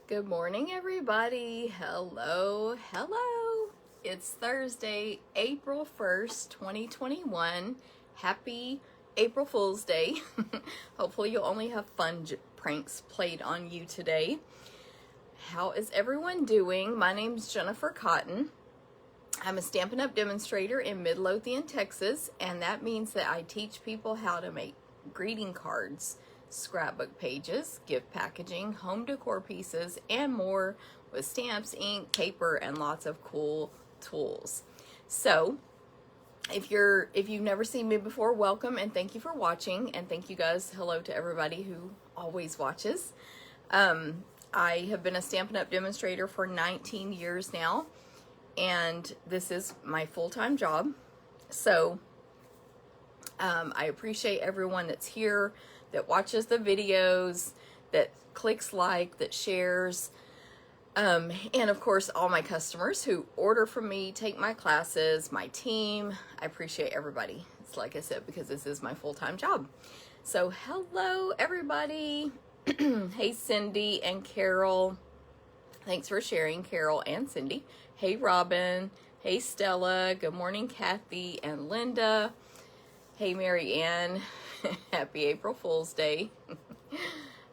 Good morning, everybody. Hello, hello. It's Thursday, April 1st, 2021. Happy April Fool's Day. Hopefully you'll only have fun pranks played on you today. How is everyone doing? My name's Jennifer Cotton. I'm a Stampin' Up! Demonstrator in Midlothian, Texas, and that means that I teach people how to make greeting cards, scrapbook pages, gift packaging, home decor pieces, and more with stamps, ink, paper, and lots of cool tools. So if you've never seen me before, welcome and thank you for watching, and thank you guys. Hello to everybody who always watches. I have been a Stampin' Up! Demonstrator for 19 years now, and this is my full-time job. So I appreciate everyone that's here, that watches the videos, that clicks like, that shares, and of course all my customers who order from me, take my classes, my team. I appreciate everybody. It's like I said, because this is my full-time job. So hello everybody. Hey Cindy and Carol, thanks for sharing, Carol and Cindy. Hey Robin, hey Stella, good morning Kathy and Linda. Hey Mary Ann, happy April Fool's Day.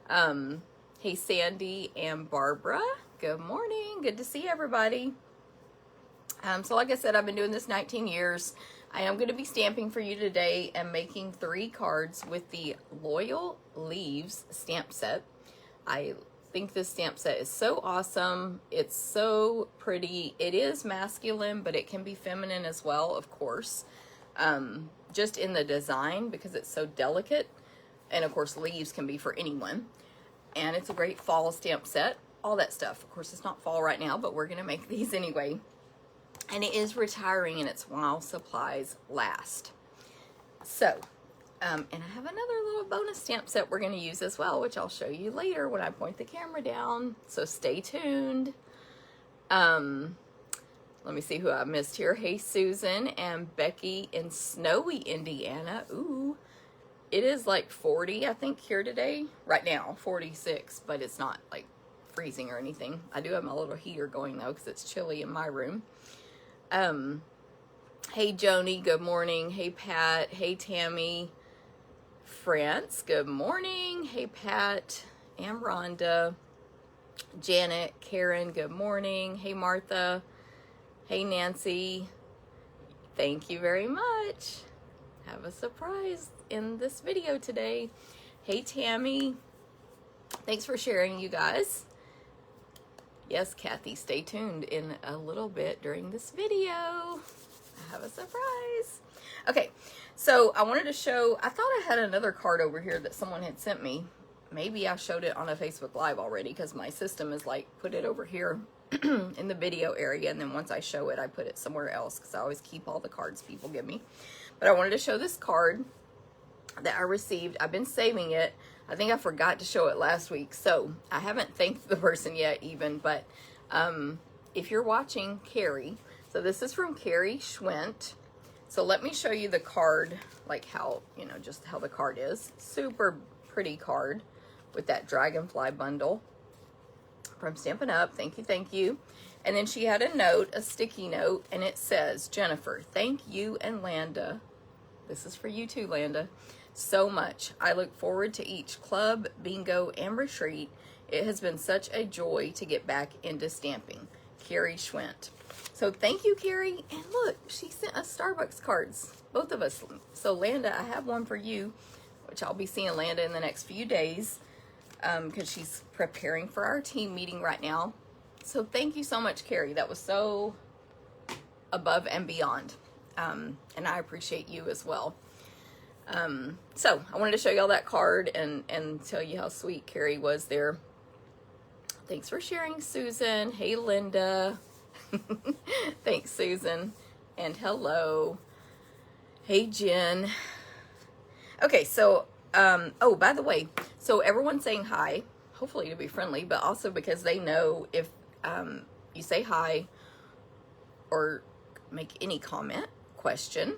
Hey Sandy and Barbara, good morning, good to see everybody. So like I said, I've been doing this 19 years. I am going to be stamping for you today and making 3 cards with the Loyal Leaves stamp set. I think this stamp set is so awesome. It's so pretty. It is masculine, but it can be feminine as well, of course. Just in the design, because it's so delicate, and of course leaves can be for anyone, and it's a great fall stamp set, all that stuff. Of course it's not fall right now, but we're gonna make these anyway, and it is retiring, and it's while supplies last. So and I have another little bonus stamp set we're gonna use as well, which I'll show you later when I point the camera down, so stay tuned. Let me see who I missed here. Hey, Susan and Becky in snowy Indiana. Ooh, it is like 40, I think, here today. Right now, 46, but it's not like freezing or anything. I do have my little heater going though, because it's chilly in my room. Hey, Joni, good morning. Hey, Pat. Hey, Tammy. France, good morning. Hey, Pat and Rhonda. Janet, Karen, good morning. Hey, Martha. Hey Nancy, thank you very much. Have a surprise in this video today. Hey Tammy, thanks for sharing, you guys. Yes, Kathy, stay tuned in a little bit during this video. I have a surprise. Okay, so I wanted to show, I thought I had another card over here that someone had sent me. Maybe I showed it on a Facebook Live already, because my system is like, put it over here in the video area, and then once I show it, I put it somewhere else, because I always keep all the cards people give me. But I wanted to show this card that I received. I've been saving it. I think I forgot to show it last week, so I haven't thanked the person yet even, but if you're watching, Carrie, so this is from Carrie Schwent. So let me show you the card, like how, you know, just how the card is. Super pretty card with that dragonfly bundle from Stampin' Up. Thank you, thank you. And then she had a note, a sticky note, and it says, Jennifer, thank you and Landa. This is for you too, Landa. So much. I look forward to each club, bingo, and retreat. It has been such a joy to get back into stamping. Carrie Schwent. So thank you, Carrie. And look, she sent us Starbucks cards, both of us. So Landa, I have one for you, which I'll be seeing Landa in the next few days, because she's preparing for our team meeting right now. So thank you so much, Carrie. That was so above and beyond. And I appreciate you as well. So I wanted to show you all that card and tell you how sweet Carrie was there. Thanks for sharing, Susan. Hey, Linda. Thanks, Susan. And hello. Hey, Jen. Okay, so, oh, by the way, so everyone's saying hi, hopefully to be friendly, but also because they know if you say hi or make any comment, question,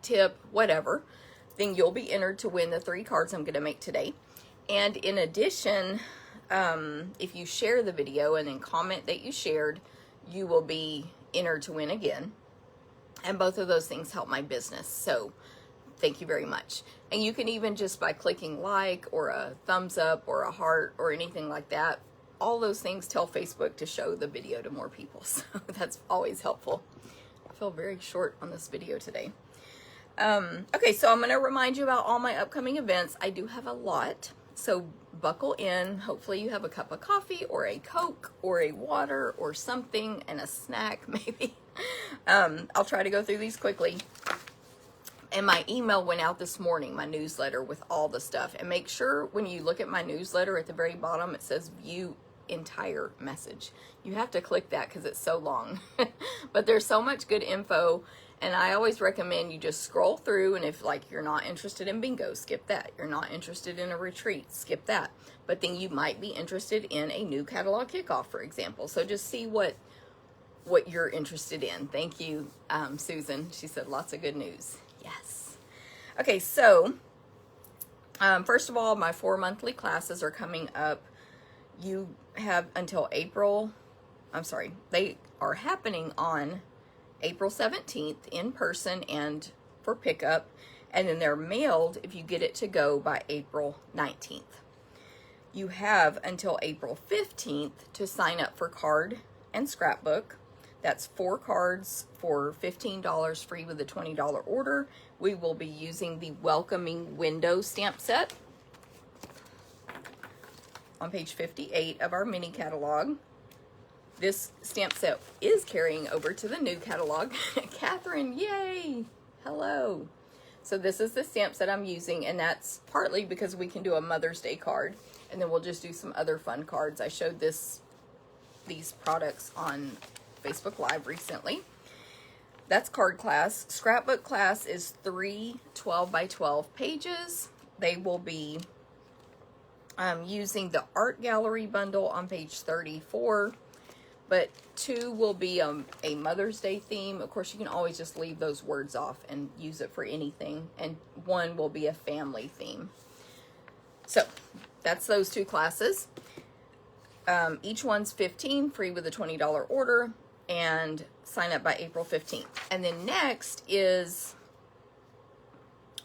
tip, whatever, then you'll be entered to win the 3 cards I'm going to make today. And in addition, if you share the video and then comment that you shared, you will be entered to win again. And both of those things help my business. So thank you very much. And you can even just by clicking like or a thumbs up or a heart or anything like that, all those things tell Facebook to show the video to more people. So that's always helpful. I feel very short on this video today. Okay, so I'm going to remind you about all my upcoming events. I do have a lot, so buckle in. Hopefully you have a cup of coffee or a Coke or a water or something and a snack maybe. I'll try to go through these quickly. And my email went out this morning, my newsletter with all the stuff. And make sure when you look at my newsletter at the very bottom, it says view entire message. You have to click that because it's so long. But there's so much good info. And I always recommend you just scroll through, and if like you're not interested in bingo, skip that. You're not interested in a retreat, skip that. But then you might be interested in a new catalog kickoff, for example. So just see what you're interested in. Thank you, Susan. She said lots of good news. Yes. Okay, so first of all, my 4 monthly classes are coming up. You have until April, they are happening on April 17th in person and for pickup, and then they're mailed if you get it to go by April 19th. You have until April 15th to sign up for card and scrapbook. That's 4 cards for $15 free with a $20 order. We will be using the Welcoming Window stamp set on page 58 of our mini catalog. This stamp set is carrying over to the new catalog. Catherine, yay! Hello. So this is the stamp set I'm using, and that's partly because we can do a Mother's Day card, and then we'll just do some other fun cards. I showed these products on Facebook Live recently. That's card class. Scrapbook class is 3 12 by 12 pages. They will be using the art gallery bundle on page 34. But 2 will be a Mother's Day theme. Of course, you can always just leave those words off and use it for anything. And 1 will be a family theme. So that's those 2 classes. Each one's $15, free with a $20 order, and sign up by April 15th. And then next is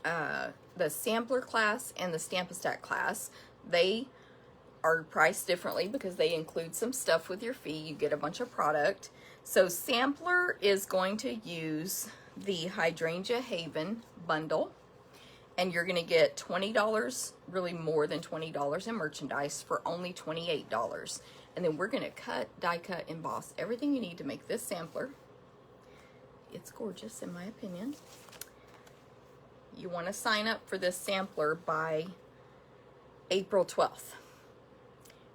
the sampler class and the Stamp-A-Stack class. They are priced differently because they include some stuff with your fee. You get a bunch of product. So sampler is going to use the Hydrangea Haven bundle, and you're going to get $20, really more than $20 in merchandise for only $28. And then we're going to cut, die cut, emboss everything you need to make this sampler. It's gorgeous in my opinion. You want to sign up for this sampler by April 12th.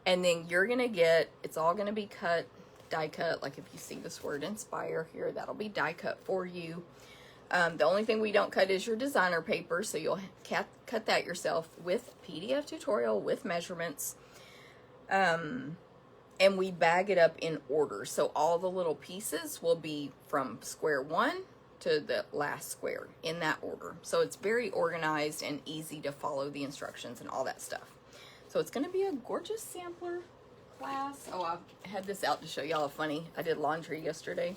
And then you're going to get, it's all going to be cut, die cut. Like if you see this word inspire here, that'll be die cut for you. The only thing we don't cut is your designer paper. So you'll cut that yourself with PDF tutorial, with measurements. And we bag it up in order. So all the little pieces will be from square 1 to the last square in that order. So it's very organized and easy to follow the instructions and all that stuff. So it's going to be a gorgeous sampler class. Oh, I had this out to show y'all funny. I did laundry yesterday.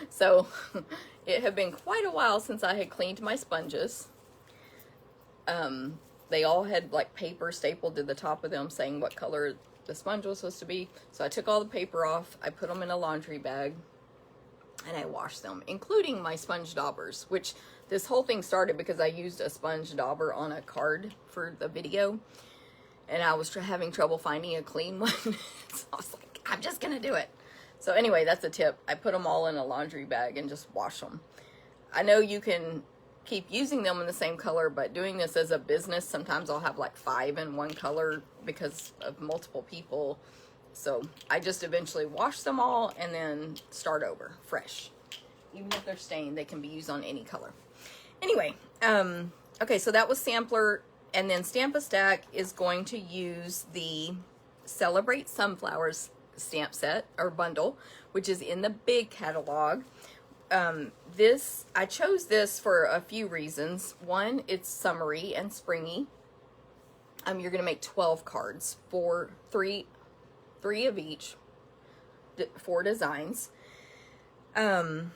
So it had been quite a while since I had cleaned my sponges. They all had like paper stapled to the top of them saying what color the sponge was supposed to be. So I took all the paper off. I put them in a laundry bag and I washed them, including my sponge daubers, which this whole thing started because I used a sponge dauber on a card for the video, and I was having trouble finding a clean one. So I was like, I'm just gonna do it. So anyway, that's a tip. I put them all in a laundry bag and just wash them. I know you can keep using them in the same color, but doing this as a business, sometimes I'll have like 5 in one color because of multiple people. So I just eventually wash them all and then start over fresh. Even if they're stained, they can be used on any color. Anyway, okay, so that was sampler, and then Stamp-A-Stack is going to use the Celebrate Sunflowers stamp set or bundle, which is in the big catalog. I chose this for a few reasons. One, it's summery and springy. You're going to make 12 cards for three of each, 4 designs. And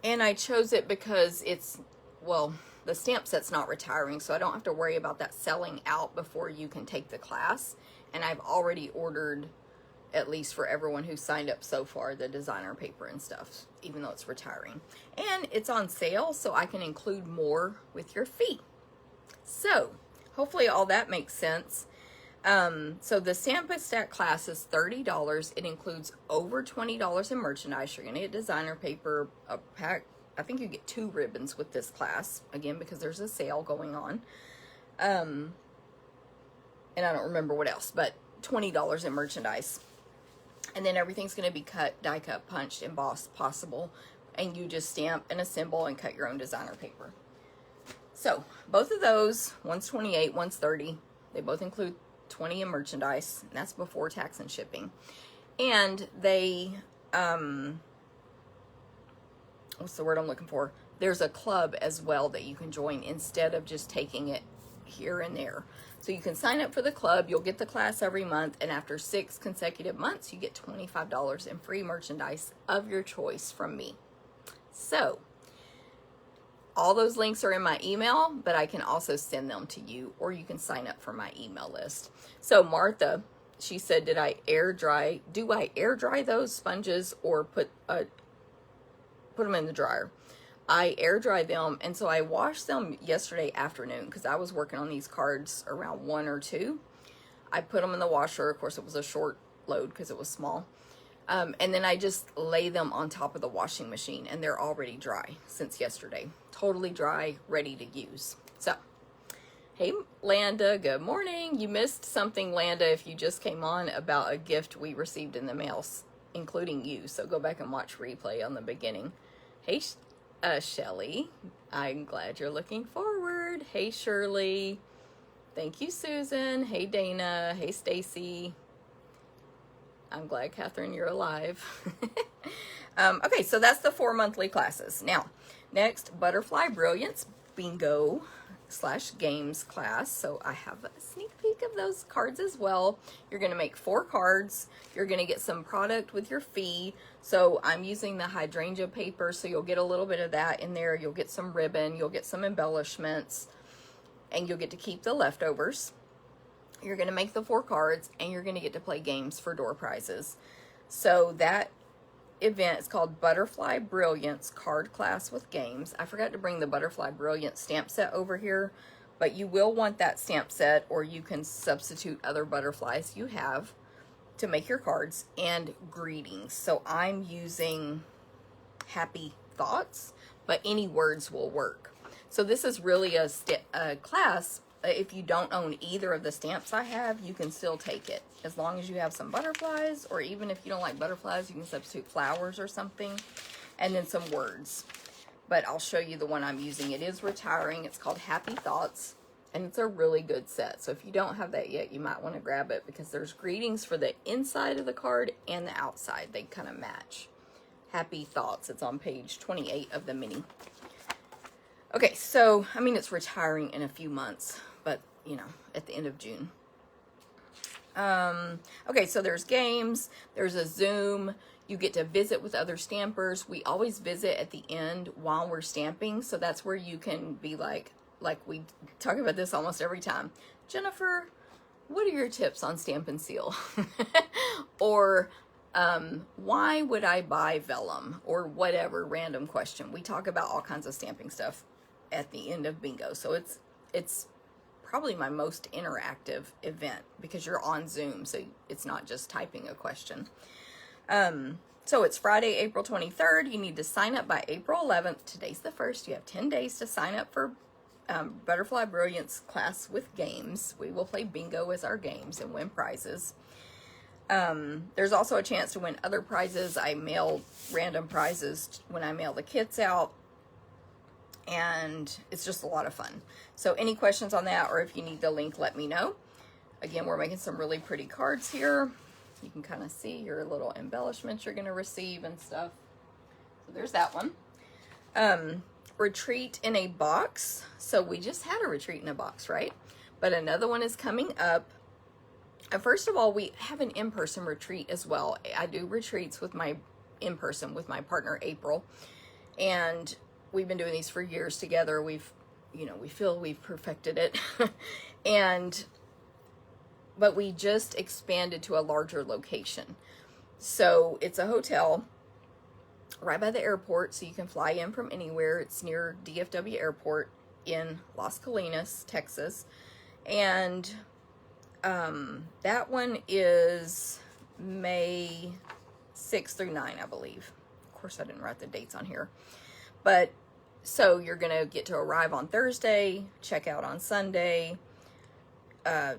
I chose it because it's, well, the stamp set's not retiring, so I don't have to worry about that selling out before you can take the class. And I've already ordered, at least for everyone who signed up so far, the designer paper and stuff, even though it's retiring. And it's on sale, so I can include more with your fee. So, hopefully all that makes sense. So the Stampin' Stack class is $30. It includes over $20 in merchandise. You're going to get designer paper, a pack. I think you get 2 ribbons with this class, again, because there's a sale going on. And I don't remember what else, but $20 in merchandise. And then everything's going to be cut, die cut, punched, embossed, possible. And you just stamp and assemble and cut your own designer paper. So, both of those, one's $28, one's $30. They both include $20 in merchandise, and that's before tax and shipping. And they, what's the word I'm looking for? There's a club as well that you can join instead of just taking it here and there. So you can sign up for the club, you'll get the class every month, and after 6 consecutive months, you get $25 in free merchandise of your choice from me. So, all those links are in my email, but I can also send them to you, or you can sign up for my email list. So Martha, she said, do I air dry those sponges or put them in the dryer? I air dry them, and so I washed them yesterday afternoon because I was working on these cards around 1 or 2. I put them in the washer. Of course, it was a short load because it was small. And then I just lay them on top of the washing machine, and they're already dry since yesterday. Totally dry, ready to use. So, hey, Landa, good morning. You missed something, Landa, if you just came on, about a gift we received in the mail, including you. So go back and watch replay on the beginning. Hey, Shelly, I'm glad you're looking forward. Hey, Shirley. Thank you, Susan. Hey, Dana. Hey, Stacy. I'm glad, Catherine, you're alive. Okay, so that's the 4 monthly classes. Now, next, Butterfly Brilliance Bingo / Games class. So I have a sneak peek of those cards as well. You're going to make 4 cards. You're going to get some product with your fee. So I'm using the hydrangea paper, so you'll get a little bit of that in there. You'll get some ribbon. You'll get some embellishments. And you'll get to keep the leftovers. You're going to make the 4 cards, and you're going to get to play games for door prizes. So that event is called Butterfly Brilliance Card Class with Games. I forgot to bring the Butterfly Brilliance stamp set over here, but you will want that stamp set, or you can substitute other butterflies you have to make your cards, and greetings. So I'm using happy thoughts, but any words will work. So this is really a class. If you don't own either of the stamps I have, you can still take it. As long as you have some butterflies, or even if you don't like butterflies, you can substitute flowers or something, and then some words. But I'll show you the one I'm using. It is retiring. It's called Happy Thoughts, and it's a really good set. So if you don't have that yet, you might want to grab it, because there's greetings for the inside of the card and the outside. They kind of match. Happy Thoughts. It's on page 28 of the mini. Okay, so, I mean, it's retiring in a few months, but, you know, at the end of June. Okay, so there's games, there's a Zoom, you get to visit with other stampers. We always visit at the end while we're stamping, so that's where you can be like we talk about this almost every time. Jennifer, what are your tips on Stampin' Seal? Or, why would I buy vellum? Or whatever random question. We talk about all kinds of stamping stuff at the end of bingo. So it's probably my most interactive event, because you're on Zoom, so it's not just typing a question. So it's Friday, April 23rd. You need to sign up by April 11th. Today's the 1st. You have 10 days to sign up for Butterfly Brilliance class with games. We will play bingo as our games and win prizes. There's also a chance to win other prizes. I mail random prizes when I mail the kits out, and it's just a lot of fun. So any questions on that, or if you need the link, let me know. Again, we're making some really pretty cards here. You can kind of see your little embellishments you're going to receive and stuff. So there's that one. Retreat in a box. So we just had a retreat in a box, right? But another one is coming up. First of all, we have an in-person retreat as well. I do retreats with my in-person with my partner April, and we've been doing these for years together. We've, you know, we feel we've perfected it. But we just expanded to a larger location. So it's a hotel right by the airport, so you can fly in from anywhere. It's near DFW Airport in Las Colinas, Texas. And that one is May 6th through 9, I believe. Of course, I didn't write the dates on here. But so you're going to get to arrive on Thursday, check out on Sunday.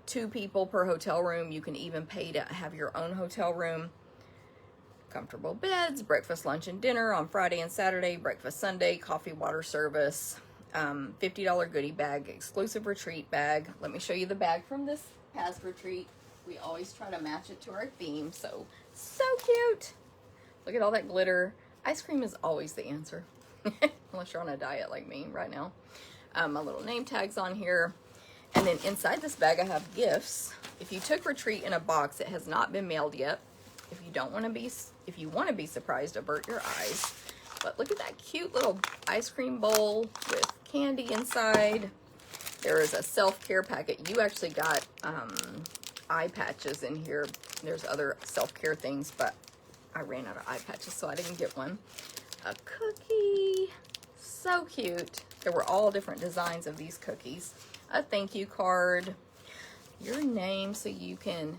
2 people per hotel room. You can even pay to have your own hotel room. Comfortable beds, breakfast, lunch, and dinner on Friday and Saturday, breakfast Sunday, coffee, water service, $50 goodie bag, exclusive retreat bag. Let me show you the bag from this past retreat. We always try to match it to our theme, so cute. Look at all that glitter. Ice cream is always the answer, unless you're on a diet like me right now. My little name tags on here. And then inside this bag, I have gifts. If you took retreat in a box, it has not been mailed yet. If you want to be surprised, avert your eyes. But look at that cute little ice cream bowl with candy inside. There is a self-care packet. You actually got eye patches in here. There's other self-care things, but I ran out of eye patches, so I didn't get one. A cookie. So cute. There were all different designs of these cookies. A thank you card, your name, so you can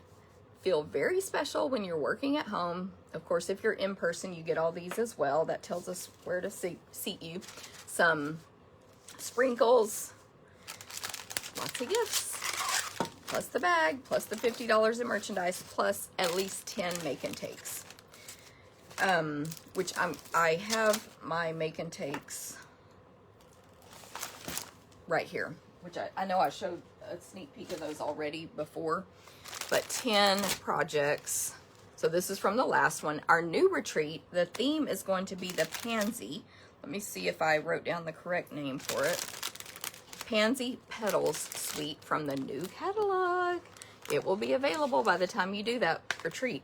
feel very special when you're working at home. Of course, if you're in person, you get all these as well. That tells us where to seat you. Some sprinkles, lots of gifts, plus the bag, plus the $50 in merchandise, plus at least 10 make and takes. Which I have my make and takes right here, which I know I showed a sneak peek of those already before, but 10 projects. So this is from the last one. Our new retreat, the theme is going to be the Pansy. Let me see if I wrote down the correct name for it. Pansy Petals Suite from the new catalog. It will be available by the time you do that retreat.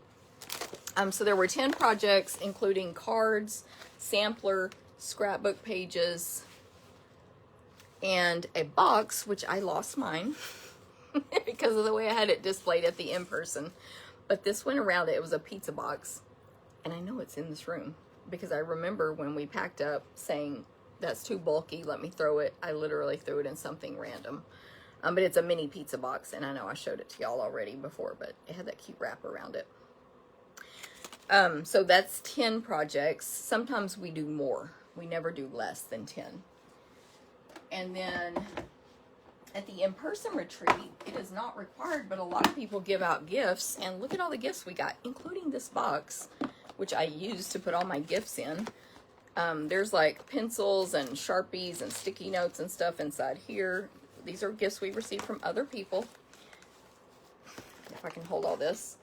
So there were 10 projects, including cards, sampler, scrapbook pages, and a box, which I lost mine because of the way I had it displayed at the in-person. But this went around it. It was a pizza box. And I know it's in this room because I remember when we packed up saying, that's too bulky, let me throw it. I literally threw it in something random. But it's a mini pizza box, and I know I showed it to y'all already before, but it had that cute wrap around it. So that's 10 projects. Sometimes we do more. We never do less than 10. And then at the in-person retreat, it is not required, but a lot of people give out gifts. And look at all the gifts we got, including this box, which I use to put all my gifts in. There's like pencils and Sharpies and sticky notes and stuff inside here. These are gifts we received from other people. If I can hold all this.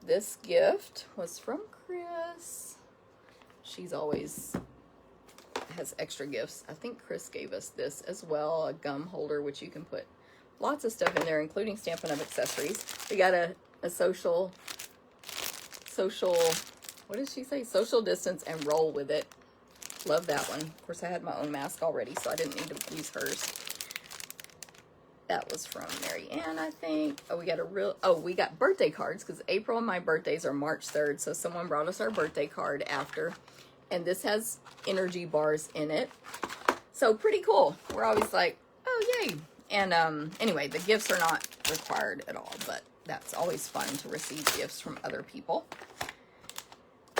This gift was from Chris. She's always has extra gifts. I think Chris gave us this as well, a gum holder, which you can put lots of stuff in there, including Stampin' Up! Accessories. We got a social, what did she say? Social distance and roll with it. Love that one. Of course, I had my own mask already, so I didn't need to use hers. That was from Mary Ann, I think. Oh, we got birthday cards, because April and my birthdays are March 3rd, so someone brought us our birthday card after. And this has energy bars in it. So pretty cool. We're always like, oh, yay. And anyway, the gifts are not required at all, but that's always fun to receive gifts from other people.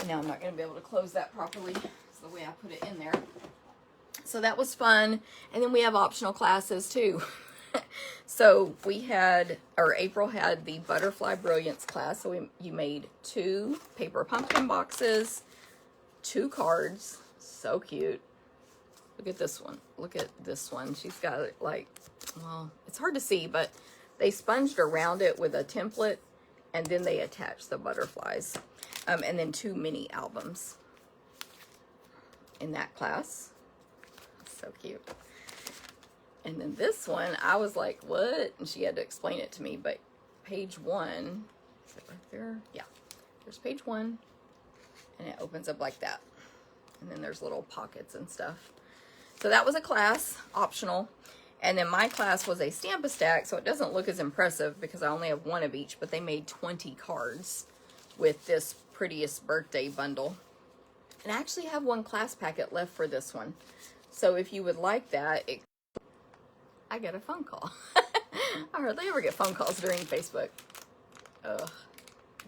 Now I'm not going to be able to close that properly. It's the way I put it in there. So that was fun. And then we have optional classes too. So April had the Butterfly Brilliance class. So you made 2 paper pumpkin boxes, 2 cards. So cute. Look at this one. Look at this one. She's got it like, well, it's hard to see, but they sponged around it with a template, and then they attached the butterflies. And then 2 mini albums in that class. So cute. And then this one, I was like, what? And she had to explain it to me, but page 1, is it right there? Yeah, there's page 1, and it opens up like that. And then there's little pockets and stuff. So that was a class, optional. And then my class was a Stamp-A-Stack, so it doesn't look as impressive because I only have one of each, but they made 20 cards with this Prettiest Birthday bundle. And I actually have one class packet left for this one. So if you would like that, I get a phone call. I hardly ever get phone calls during Facebook. Ugh.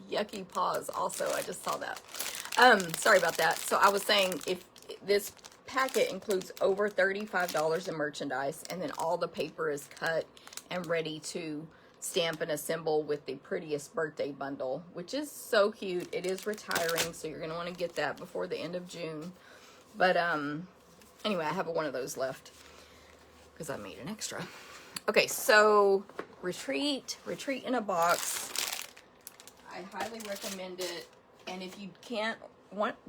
Yucky paws also, I just saw that. Sorry about that. So I was saying, if this packet includes over $35 in merchandise, and then all the paper is cut and ready to stamp and assemble with the Prettiest Birthday bundle, which is so cute. It is retiring, so you're going to want to get that before the end of June. But anyway, I have one of those left because I made an extra. Okay, so retreat in a box. I highly recommend it. And if you can't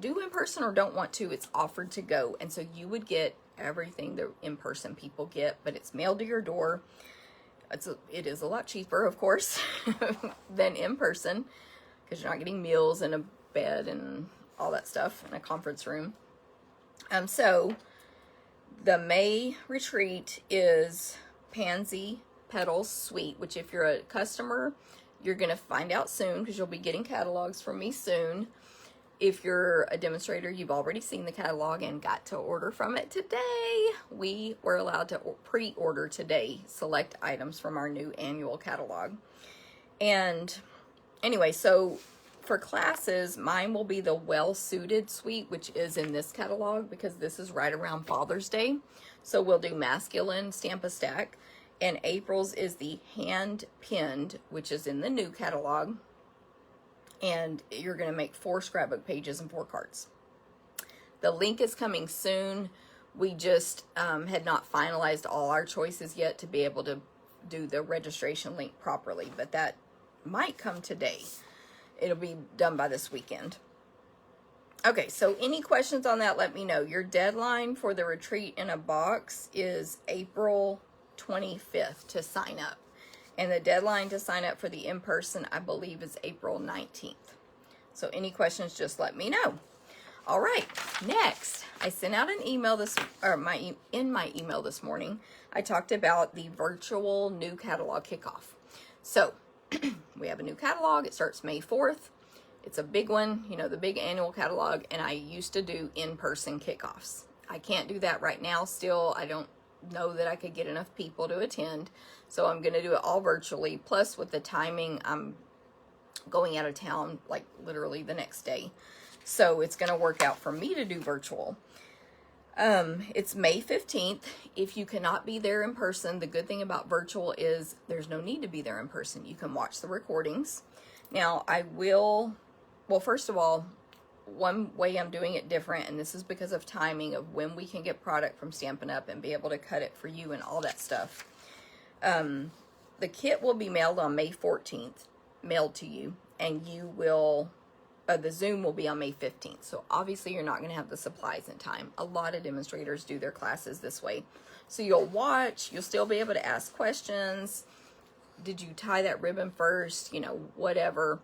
do in person or don't want to, it's offered to go. And so you would get everything the in-person people get, but it's mailed to your door. It is a lot cheaper, of course, than in person, because you're not getting meals and a bed and all that stuff in a conference room. So the May retreat is Pansy Petals Suite, which if you're a customer, you're going to find out soon because you'll be getting catalogs from me soon. If you're a demonstrator, you've already seen the catalog and got to order from it today. We were allowed to pre-order today select items from our new annual catalog. And anyway, so for classes, mine will be the Well Suited Suite, which is in this catalog because this is right around Father's Day. So we'll do masculine Stamp-A-Stack. And April's is the Hand Pinned, which is in the new catalog. And you're going to make 4 scrapbook pages and 4 cards. The link is coming soon. We just had not finalized all our choices yet to be able to do the registration link properly, but that might come today. It'll be done by this weekend. Okay, so any questions on that, let me know. Your deadline for the retreat in a box is April 25th to sign up. And the deadline to sign up for the in-person, I believe, is April 19th. So any questions, just let me know. All right, next, I sent out an email in my email this morning. I talked about the virtual new catalog kickoff. So we have a new catalog. It starts May 4th. It's a big one, you know, the big annual catalog. And I used to do in-person kickoffs. I can't do that right now still. I don't know that I could get enough people to attend, so I'm going to do it all virtually. Plus with the timing, I'm going out of town like literally the next day, so it's going to work out for me to do virtual. It's May 15th. If you cannot be there in person, the good thing about virtual is there's no need to be there in person. You can watch the recordings. Now well, first of all, one way I'm doing it different, and this is because of timing of when we can get product from Stampin' Up! And be able to cut it for you and all that stuff. The kit will be mailed on May 14th, mailed to you, and you will, the Zoom will be on May 15th. So obviously you're not going to have the supplies in time. A lot of demonstrators do their classes this way. So you'll watch, you'll still be able to ask questions. Did you tie that ribbon first? You know, whatever.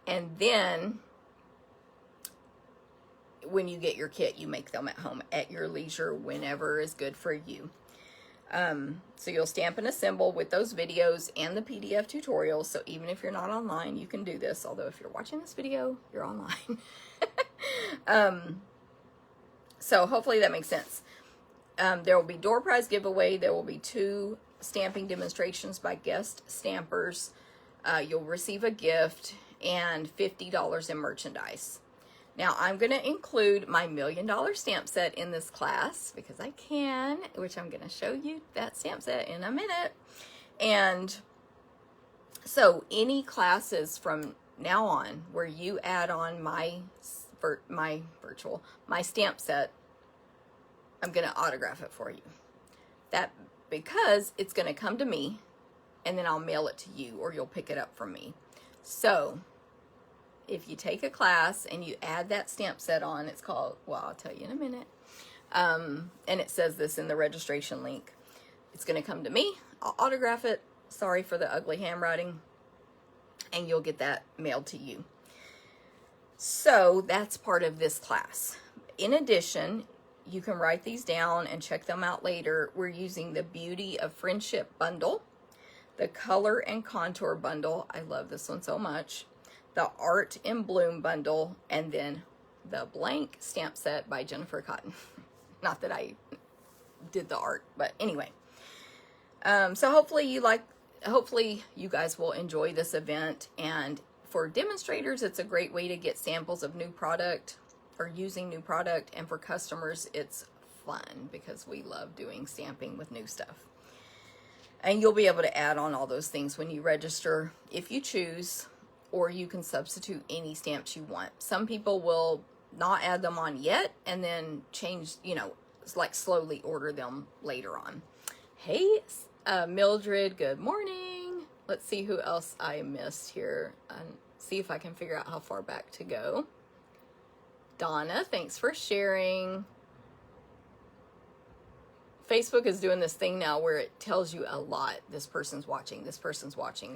And then when you get your kit, you make them at home at your leisure, whenever is good for you. So you'll stamp and assemble with those videos and the PDF tutorials. So even if you're not online, you can do this. Although if you're watching this video, you're online. So hopefully that makes sense. There will be door prize giveaway. There will be 2 stamping demonstrations by guest stampers. You'll receive a gift and $50 in merchandise. Now, I'm going to include my $1 Million stamp set in this class because I can, which I'm going to show you that stamp set in a minute. And so any classes from now on where you add on my stamp set, I'm going to autograph it for you. That because it's going to come to me and then I'll mail it to you, or you'll pick it up from me. So if you take a class and you add that stamp set on, it's called, well, I'll tell you in a minute. And it says this in the registration link. It's going to come to me. I'll autograph it. Sorry for the ugly handwriting. And you'll get that mailed to you. So that's part of this class. In addition, you can write these down and check them out later. We're using the Beauty of Friendship bundle, the Color and Contour bundle. I love this one so much. The Art in Bloom bundle, and then the blank stamp set by Jennifer Cotton. Not that I did the art, but anyway. So hopefully you guys will enjoy this event. And for demonstrators, it's a great way to get samples of new product or using new product. And for customers, it's fun because we love doing stamping with new stuff. And you'll be able to add on all those things when you register if you choose, or you can substitute any stamps you want. Some people will not add them on yet and then change, like slowly order them later on. Hey, Mildred, good morning. Let's see who else I missed here and see if I can figure out how far back to go. Donna, thanks for sharing. Facebook is doing this thing now where it tells you a lot. This person's watching,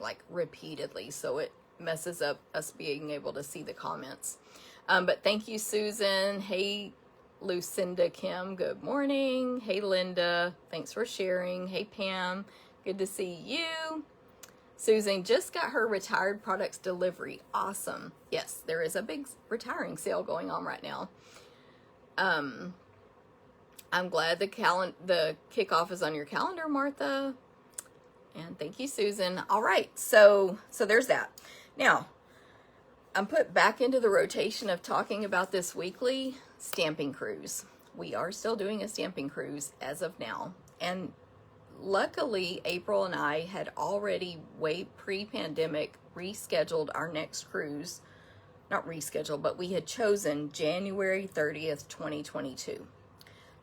like repeatedly. So it messes up us being able to see the comments. But thank you, Susan. Hey, Lucinda Kim, good morning. Hey, Linda, thanks for sharing. Hey, Pam, good to see you. Susan just got her retired products delivery. Awesome. Yes, there is a big retiring sale going on right now. I'm glad the kickoff is on your calendar, Martha. And thank you, Susan. All right, so there's that. Now, I'm put back into the rotation of talking about this weekly stamping cruise. We are still doing a stamping cruise as of now. And luckily, April and I had already way pre-pandemic rescheduled our next cruise. Not rescheduled, but we had chosen January 30th, 2022.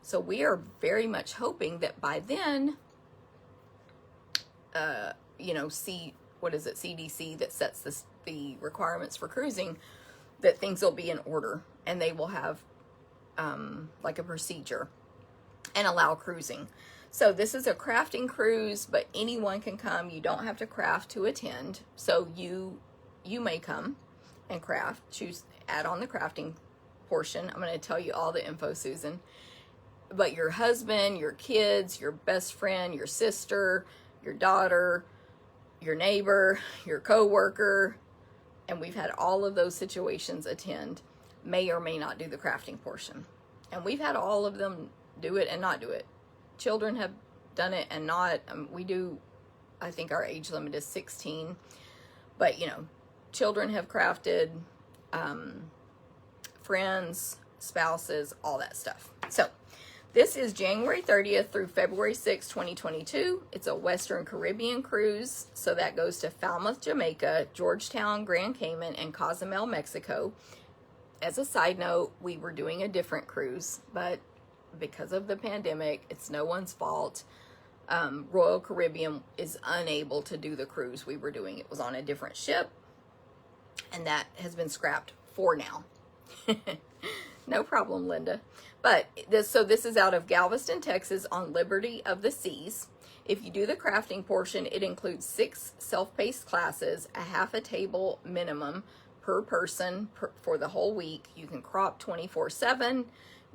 So we are very much hoping that by then, CDC that sets the requirements for cruising, that things will be in order and they will have like a procedure and allow cruising. So this is a crafting cruise, but anyone can come. You don't have to craft to attend. So you may come and craft, add on the crafting portion. I'm going to tell you all the info, Susan. But your husband, your kids, your best friend, your sister, your daughter, your neighbor, your coworker, and we've had all of those situations attend, may or may not do the crafting portion. And we've had all of them do it and not do it. Children have done it and not. We do, I think our age limit is 16. But, children have crafted, friends, spouses, all that stuff. So, this is January 30th through February 6th, 2022. It's a Western Caribbean cruise. So that goes to Falmouth, Jamaica, Georgetown, Grand Cayman, and Cozumel, Mexico. As a side note, we were doing a different cruise, but because of the pandemic, it's no one's fault. Royal Caribbean is unable to do the cruise we were doing. It was on a different ship, and that has been scrapped for now. No problem, Linda. But this is out of Galveston, Texas on Liberty of the Seas. If you do the crafting portion, it includes 6 self-paced classes, a half a table minimum per person for the whole week. You can crop 24/7.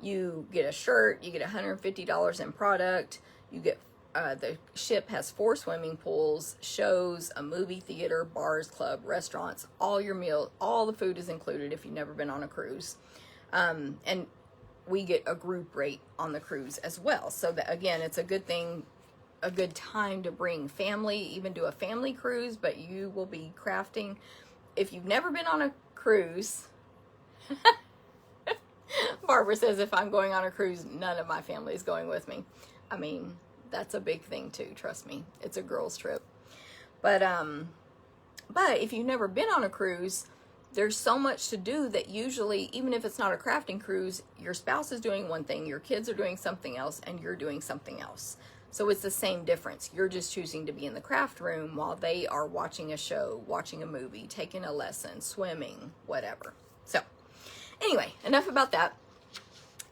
You get a shirt. You get $150 in product. You get the ship has 4 swimming pools, shows, a movie theater, bars, club, restaurants. All your meal, all the food is included if you've never been on a cruise. And we get a group rate on the cruise as well. So that, again, it's a good thing, a good time to bring family, even do a family cruise, but you will be crafting. If you've never been on a cruise, Barbara says if I'm going on a cruise, none of my family is going with me. I mean, that's a big thing too, trust me. It's a girls' trip. But if you've never been on a cruise, there's so much to do that usually, even if it's not a crafting cruise, your spouse is doing one thing, your kids are doing something else, and you're doing something else. So it's the same difference. You're just choosing to be in the craft room while they are watching a show, watching a movie, taking a lesson, swimming, whatever. So anyway, enough about that.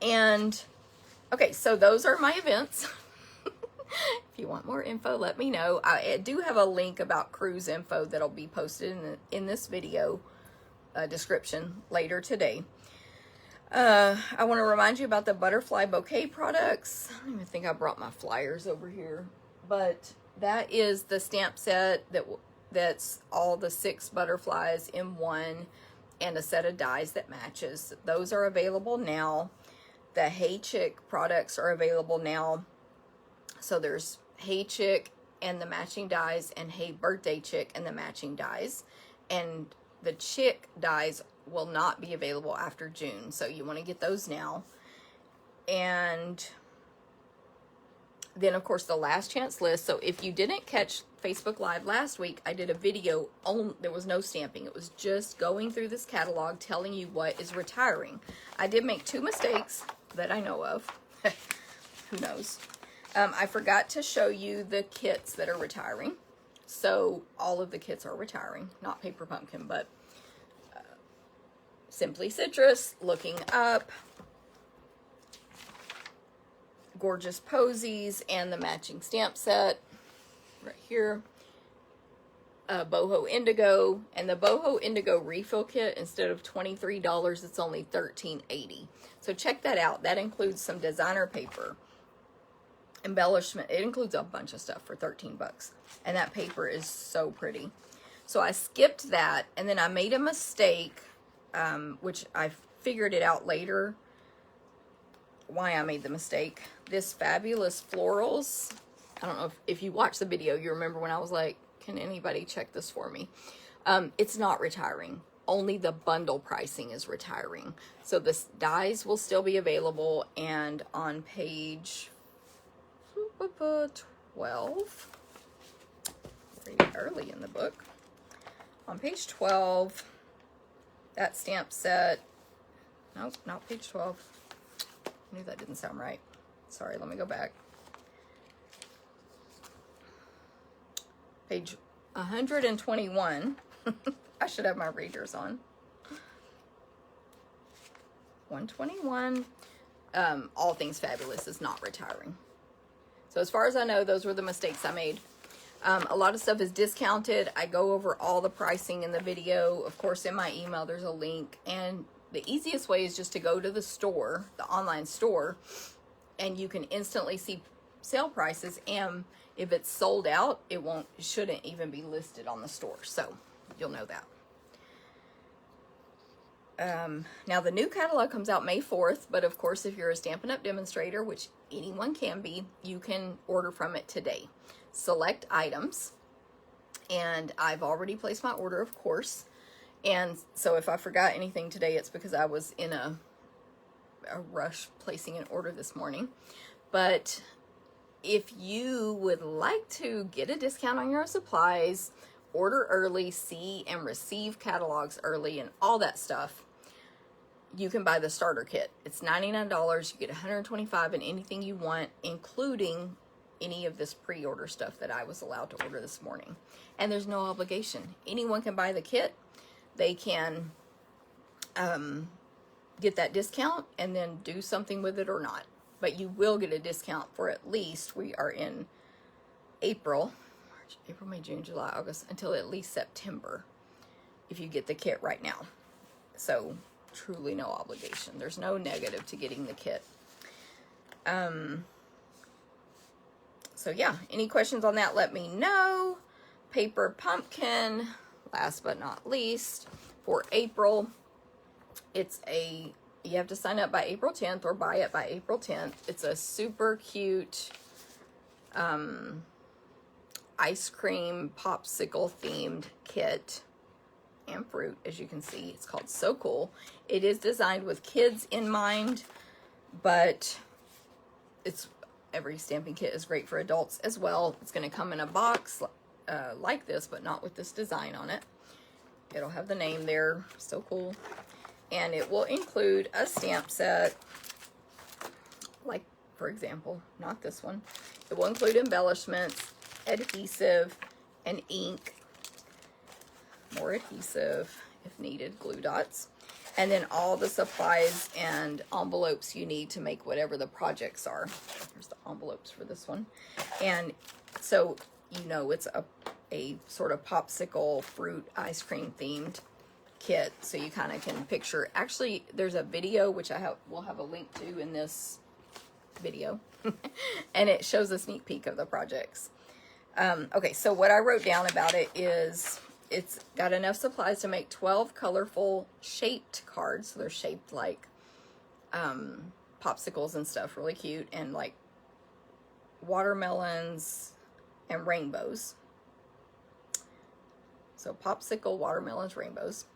And okay, so those are my events. If you want more info, let me know. I do have a link about cruise info that'll be posted in this video description later today. I want to remind you about the butterfly bouquet products. I don't even think I brought my flyers over here, but that is the stamp set that's all the 6 butterflies in one, and a set of dies that matches. Those are available now. The Hey Chick products are available now. So there's Hey Chick and the matching dies, and Hey Birthday Chick and the matching dies. And the Chick dies will not be available after June, so you want to get those now. And then, of course, the last chance list. So if you didn't catch Facebook Live last week, I did a video on, there was no stamping. It was just going through this catalog, telling you what is retiring. I did make 2 mistakes that I know of. Who knows? I forgot to show you the kits that are retiring. So all of the kits are retiring, not Paper Pumpkin, but Simply Citrus, Looking Up, Gorgeous Posies, and the matching stamp set right here. Boho Indigo, and the Boho Indigo refill kit, instead of $23, it's only $13.80. So check that out. That includes some designer paper, embellishment. It includes a bunch of stuff for 13 bucks. And that paper is so pretty. So I skipped that, and then I made a mistake, which I figured it out later why I made the mistake. This Fabulous Florals, I don't know if you watched the video, you remember when I was like, can anybody check this for me? It's not retiring. Only the bundle pricing is retiring. So the dies will still be available, and on page 12, pretty early in the book, on page 12, that stamp set, nope, not page 12. I knew that didn't sound right. Sorry, let me go back. Page 121. I should have my readers on. 121. All Things Fabulous is not retiring. So as far as I know, those were the mistakes I made. A lot of stuff is discounted. I go over all the pricing in the video. Of course, in my email, there's a link. And the easiest way is just to go to the store, the online store, and you can instantly see sale prices. And if it's sold out, it shouldn't even be listed on the store. So you'll know that. Now the new catalog comes out May 4th, but of course, if you're a Stampin' Up! Demonstrator, which anyone can be, you can order from it today. Select items, and I've already placed my order, of course. And so if I forgot anything today, it's because I was in a rush placing an order this morning. But if you would like to get a discount on your supplies, order early, see and receive catalogs early, and all that stuff, you can buy the starter kit. It's $99. You get $125 in anything you want, including any of this pre-order stuff that I was allowed to order this morning. And there's no obligation. Anyone can buy the kit. They can get that discount and then do something with it or not. But you will get a discount for at least, we are in April, May, June, July, August, until at least September, if you get the kit right now. So truly no obligation. There's no negative to getting the kit. So yeah, any questions on that, let me know. Paper Pumpkin, last but not least, for April, you have to sign up by April 10th or buy it by April 10th. It's a super cute ice cream popsicle themed kit and fruit, as you can see. It's called So Cool. It is designed with kids in mind, but every stamping kit is great for adults as well. It's going to come in a box like this, but not with this design on it. It'll have the name there, So Cool. And it will include a stamp set, like, for example, not this one. It will include embellishments, adhesive, and ink. More adhesive, if needed, glue dots. And then all the supplies and envelopes you need to make whatever the projects are. Here's the envelopes for this one. And so, you know, it's a sort of popsicle fruit ice cream themed kit. So you kind of can picture, actually there's a video, which we'll have a link to in this video. And it shows a sneak peek of the projects. Okay, so what I wrote down about it is it's got enough supplies to make 12 colorful shaped cards. So they're shaped like popsicles and stuff, really cute, and like watermelons and rainbows. So popsicle, watermelons, rainbows.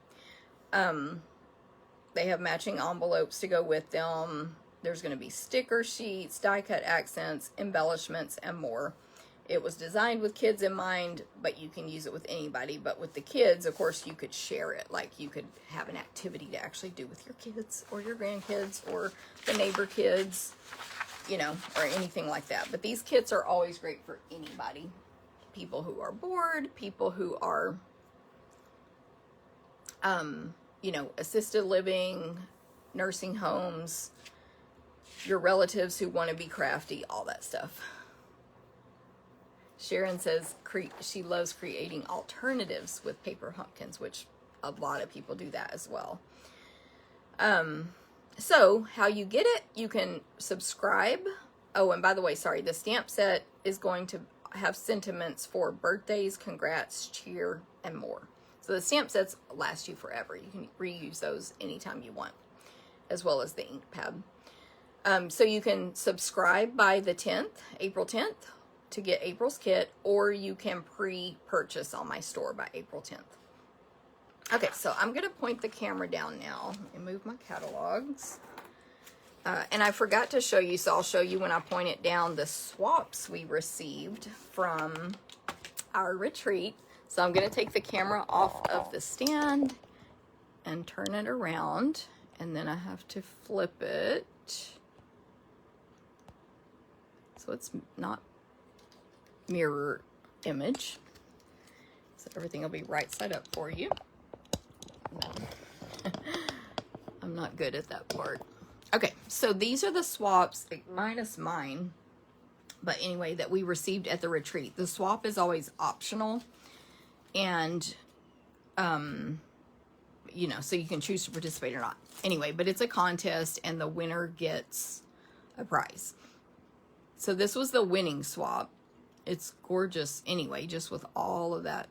They have matching envelopes to go with them. There's going to be sticker sheets, die cut accents, embellishments, and more. It was designed with kids in mind, but you can use it with anybody. But with the kids, of course, you could share it. Like you could have an activity to actually do with your kids or your grandkids or the neighbor kids, you know, or anything like that. But these kits are always great for anybody. People who are bored, people who are, you know, assisted living, nursing homes, your relatives who want to be crafty, all that stuff. Sharon says she loves creating alternatives with paper pumpkins, which a lot of people do that as well. So how you get it, you can subscribe. Oh, and by the way, sorry, the stamp set is going to have sentiments for birthdays, congrats, cheer, and more. So the stamp sets last you forever. You can reuse those anytime you want, as well as the ink pad. So you can subscribe by the 10th, April 10th, to get April's kit, or you can pre-purchase on my store by April 10th. Okay, so I'm going to point the camera down now and move my catalogs. And I forgot to show you, so I'll show you when I point it down, the swaps we received from our retreat. So I'm going to take the camera off of the stand and turn it around, and then I have to flip it. So it's not mirror image, so everything will be right side up for you. No. I'm not good at that part. Okay, so these are the swaps, minus mine, but anyway, that we received at the retreat. The swap is always optional, and you know, so you can choose to participate or not. Anyway, but it's a contest and the winner gets a prize. So this was the winning swap. It's gorgeous anyway, just with all of that.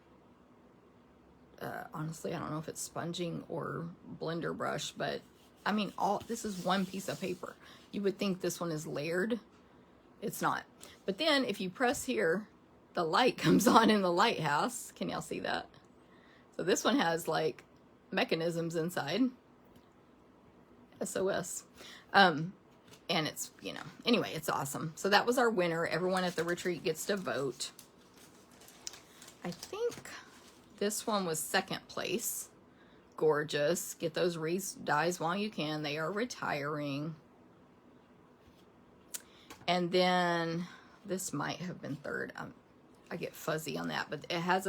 Honestly, I don't know if it's sponging or blender brush, but I mean, this is one piece of paper. You would think this one is layered. It's not. But then if you press here, the light comes on in the lighthouse. Can y'all see that? So this one has like mechanisms inside. SOS. And it's, you know, anyway, it's awesome. So that was our winner. Everyone at the retreat gets to vote. I think this one was second place. Gorgeous. Get those dies while you can. They are retiring. And then this might have been third. I get fuzzy on that, but it has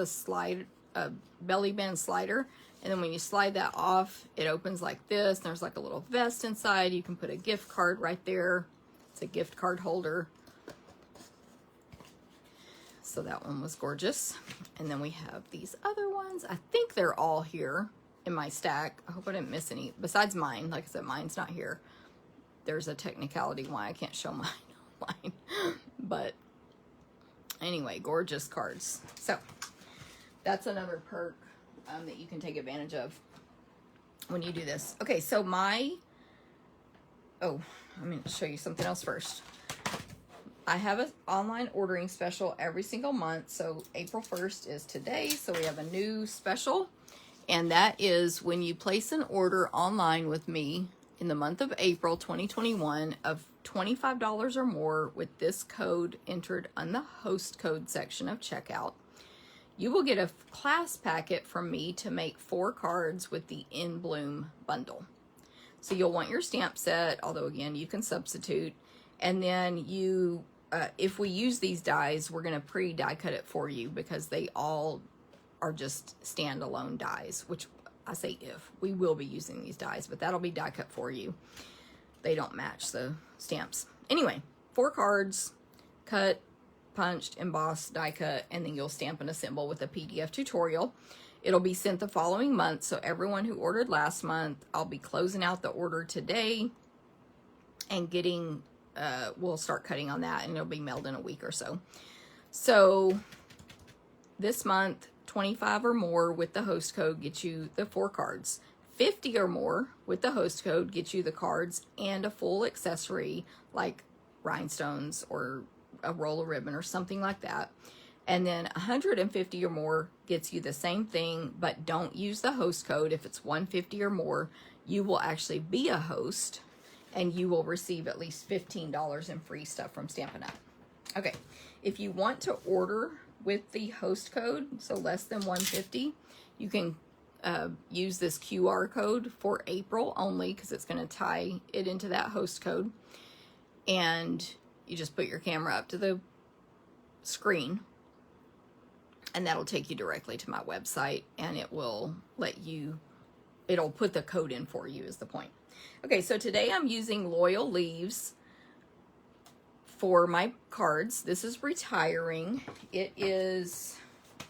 a belly band slider. And then when you slide that off, it opens like this. There's like a little vest inside. You can put a gift card right there. It's a gift card holder. So that one was gorgeous. And then we have these other ones. I think they're all here in my stack. I hope I didn't miss any. Besides mine. Like I said, mine's not here. There's a technicality why I can't show mine online. But anyway, gorgeous cards. So that's another perk that you can take advantage of when you do this. Okay, so I'm going to show you something else first. I have an online ordering special every single month. So April 1st is today. So we have a new special. And that is when you place an order online with me in the month of April 2021 of $25 or more with this code entered on the host code section of checkout, you will get a class packet from me to make 4 cards with the In Bloom bundle. So you'll want your stamp set, although again, you can substitute. And then you, if we use these dies, we're going to pre-die cut it for you because they all are just standalone dies, which I say if. We will be using these dies, but that'll be die cut for you. They don't match the stamps. Anyway, 4 cards, cut, punched, embossed, die cut, and then you'll stamp and assemble with a PDF tutorial. It'll be sent the following month, so everyone who ordered last month, I'll be closing out the order today and getting, we'll start cutting on that, and it'll be mailed in a week or so. So this month, 25 or more with the host code gets you the 4 cards. 50 or more with the host code gets you the cards and a full accessory like rhinestones or a roll of ribbon or something like that. And then 150 or more gets you the same thing, but don't use the host code. If it's 150 or more, you will actually be a host and you will receive at least $15 in free stuff from Stampin' Up. Okay, if you want to order with the host code, so less than 150, you can use this QR code for April only because it's going to tie it into that host code. And you just put your camera up to the screen and that'll take you directly to my website, and it will let you, it'll put the code in for you is the point. Okay, so today I'm using Loyal Leaves for my cards. This is Retiring. It is,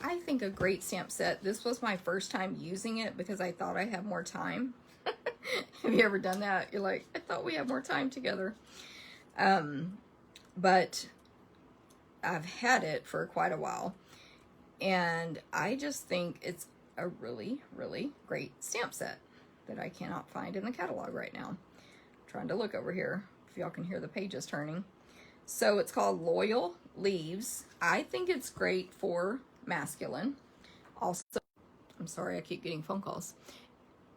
I think, a great stamp set. This was my first time using it because I thought I had more time. Have you ever done that? You're like, I thought we had more time together. But I've had it for quite a while, and I just think it's a really, really great stamp set that I cannot find in the catalog right now. I'm trying to look over here if y'all can hear the pages turning. So it's called Loyal Leaves. I think it's great for masculine. Also, I'm sorry, I keep getting phone calls.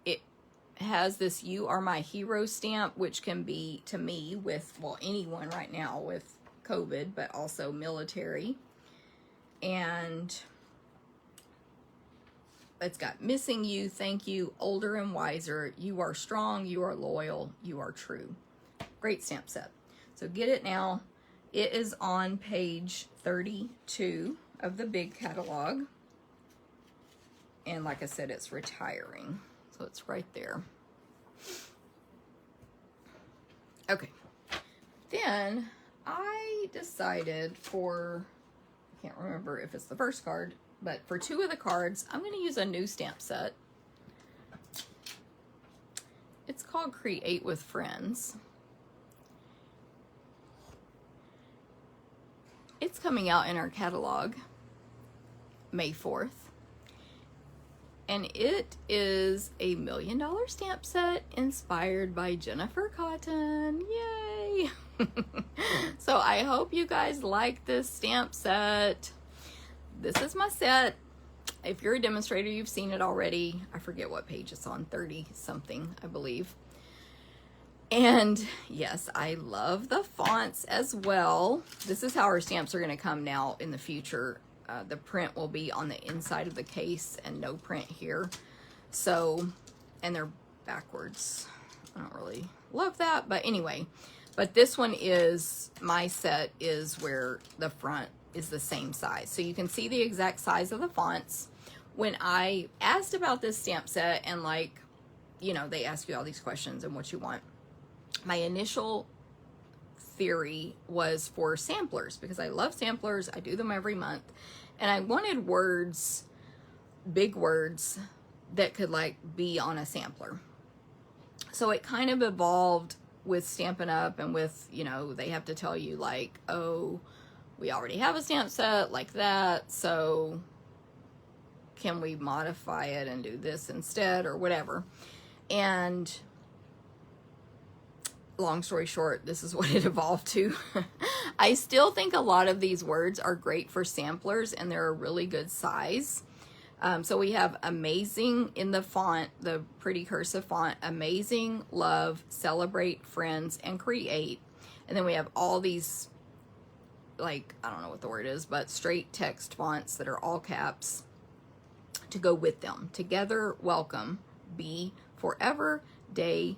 It has this You Are My Hero stamp, which can be, to me, with, well, anyone right now with COVID, but also military. And it's got Missing You, Thank You, Older and Wiser, You Are Strong, You Are Loyal, You Are True. Great stamp set. So get it now. It is on page 32 of the big catalog. And like I said, it's Retiring. So it's right there. Okay. Then I decided for, I can't remember if it's the first card, but for 2 of the cards, I'm going to use a new stamp set. It's called Create with Friends. It's coming out in our catalog May 4th. And it is a $1 million stamp set inspired by Jennifer Cotton. Yay! So I hope you guys like this stamp set. This is my set. If you're a demonstrator, you've seen it already. I forget what page it's on, 30 something, I believe. And yes, I love the fonts as well. This is how our stamps are going to come now in the future. The print will be on the inside of the case and no print here. So, and they're backwards. I don't really love that, but anyway. But this one is, my set is where the front is the same size. So you can see the exact size of the fonts. When I asked about this stamp set, and like, you know, they ask you all these questions and what you want. My initial theory was for samplers, because I love samplers. I do them every month. And I wanted words, big words, that could like be on a sampler. So it kind of evolved with Stampin' Up! And with, you know, they have to tell you like, oh, we already have a stamp set like that, so can we modify it and do this instead or whatever. And long story short, this is what it evolved to. I still think a lot of these words are great for samplers, and they're a really good size. So we have amazing in the font, the pretty cursive font, amazing, love, celebrate, friends, and create. And then we have all these, like, I don't know what the word is, but straight text fonts that are all caps to go with them. Together, welcome, be, forever, day,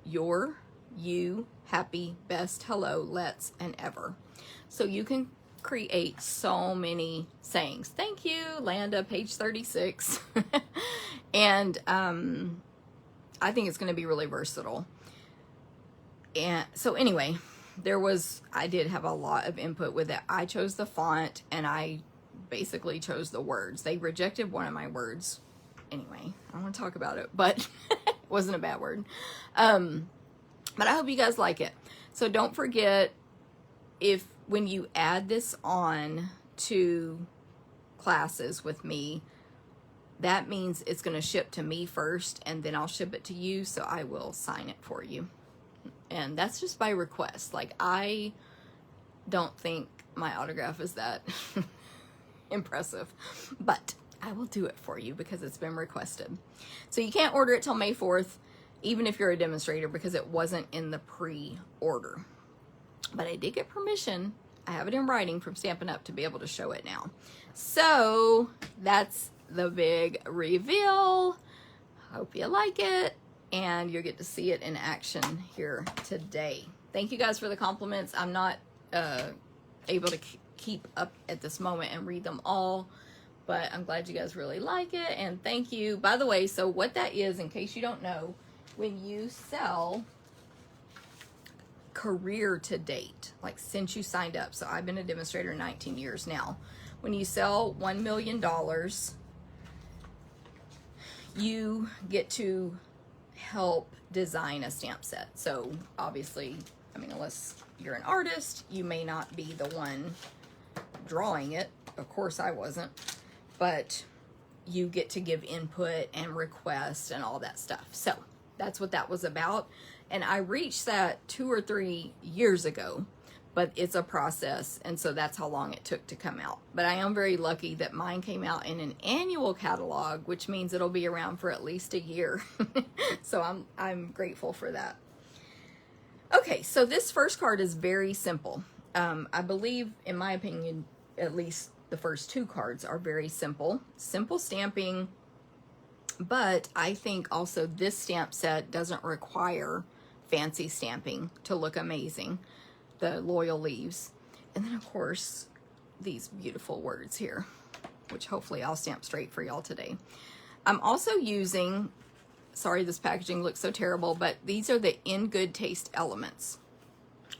your, you, happy, best, hello, let's, and ever. So you can create so many sayings. Thank you, Landa, page 36. And I think it's going to be really versatile. And so anyway, I did have a lot of input with it. I chose the font and I basically chose the words. They rejected one of my words. Anyway, I don't want to talk about it, but it wasn't a bad word. But I hope you guys like it. So don't forget, when you add this on to classes with me, that means it's going to ship to me first and then I'll ship it to you, so I will sign it for you. And that's just by request. Like, I don't think my autograph is that impressive, but I will do it for you because it's been requested. So you can't order it till May 4th, even if you're a demonstrator, because it wasn't in the pre-order. But I did get permission. I have it in writing from Stampin' Up! To be able to show it now. So that's the big reveal. Hope you like it, and you'll get to see it in action here today. Thank you guys for the compliments. I'm not able to keep up at this moment and read them all, but I'm glad you guys really like it, and thank you. By the way, so what that is, in case you don't know, when you sell career to date, like since you signed up, so I've been a demonstrator 19 years now, when you sell $1 million, you get to help design a stamp set. So obviously, I mean, unless you're an artist, you may not be the one drawing it. Of course I wasn't, but you get to give input and request and all that stuff. So that's what that was about. And I reached that 2 or 3 years ago, but it's a process, and so that's how long it took to come out. But I am very lucky that mine came out in an annual catalog, which means it'll be around for at least a year. So I'm grateful for that. Okay, so this first card is very simple. I believe, in my opinion, at least the first 2 cards are very simple. Simple stamping, but I think also this stamp set doesn't require fancy stamping to look amazing. The loyal leaves, and then of course these beautiful words here, which hopefully I'll stamp straight for y'all today. I'm also using, sorry this packaging looks so terrible, but these are the In Good Taste elements.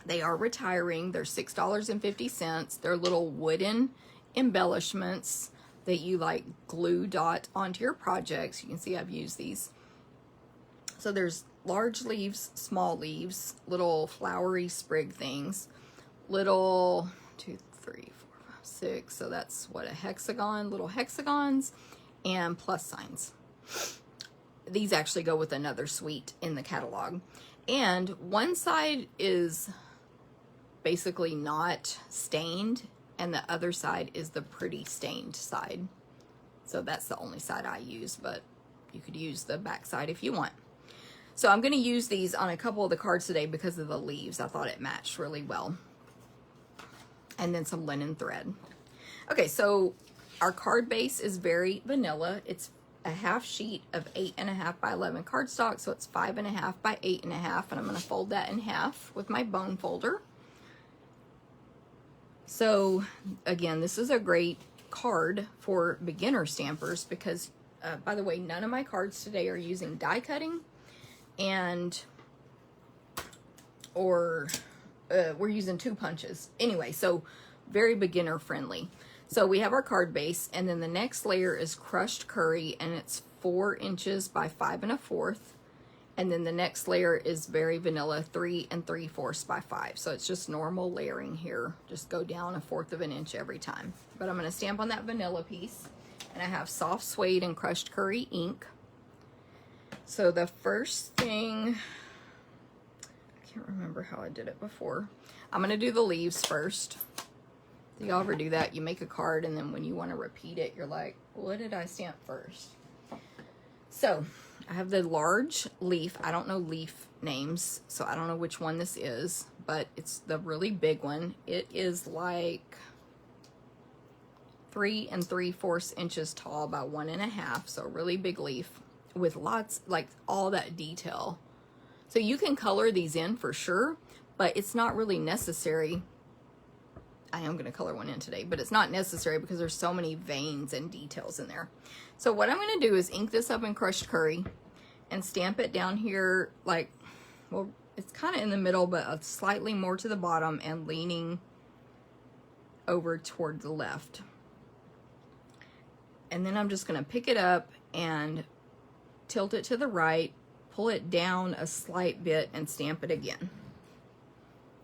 They are retiring. They're $6.50. They're little wooden embellishments that you like glue dot onto your projects. You can see I've used these. So there's large leaves, small leaves, little flowery sprig things, little 2, 3, 4, 5, 6. So that's what, a hexagon, little hexagons, and plus signs. These actually go with another suite in the catalog. And one side is basically not stained, and the other side is the pretty stained side. So that's the only side I use, but you could use the back side if you want. So I'm going to use these on a couple of the cards today because of the leaves. I thought it matched really well. And then some linen thread. Okay, so our card base is very vanilla. It's a half sheet of 8.5 by 11 cardstock, so it's 5.5 by 8.5, and I'm going to fold that in half with my bone folder. So again, this is a great card for beginner stampers because, by the way, none of my cards today are using die cutting, or we're using 2 punches. Anyway, so very beginner friendly. So we have our card base, and then the next layer is crushed curry, and it's 4 inches by 5 1/4. And then the next layer is very vanilla, 3 3/4 by 5. So it's just normal layering here. Just go down 1/4 of an inch every time. But I'm going to stamp on that vanilla piece, and I have soft suede and crushed curry ink. So the first thing, I can't remember how I did it before. I'm going to do the leaves first. Do y'all ever do that? You make a card, and then when you want to repeat it, you're like, what did I stamp first? So I have the large leaf. I don't know leaf names, so I don't know which one this is, but it's the really big one. It is like 3 3/4 inches tall by 1 1/2, so a really big leaf with lots, like all that detail. So you can color these in for sure, but it's not really necessary. I am going to color one in today, but it's not necessary because there's so many veins and details in there. So what I'm going to do is ink this up in crushed curry and stamp it down here, like, well, it's kind of in the middle, but slightly more to the bottom and leaning over toward the left. And then I'm just going to pick it up and tilt it to the right, pull it down a slight bit, and stamp it again.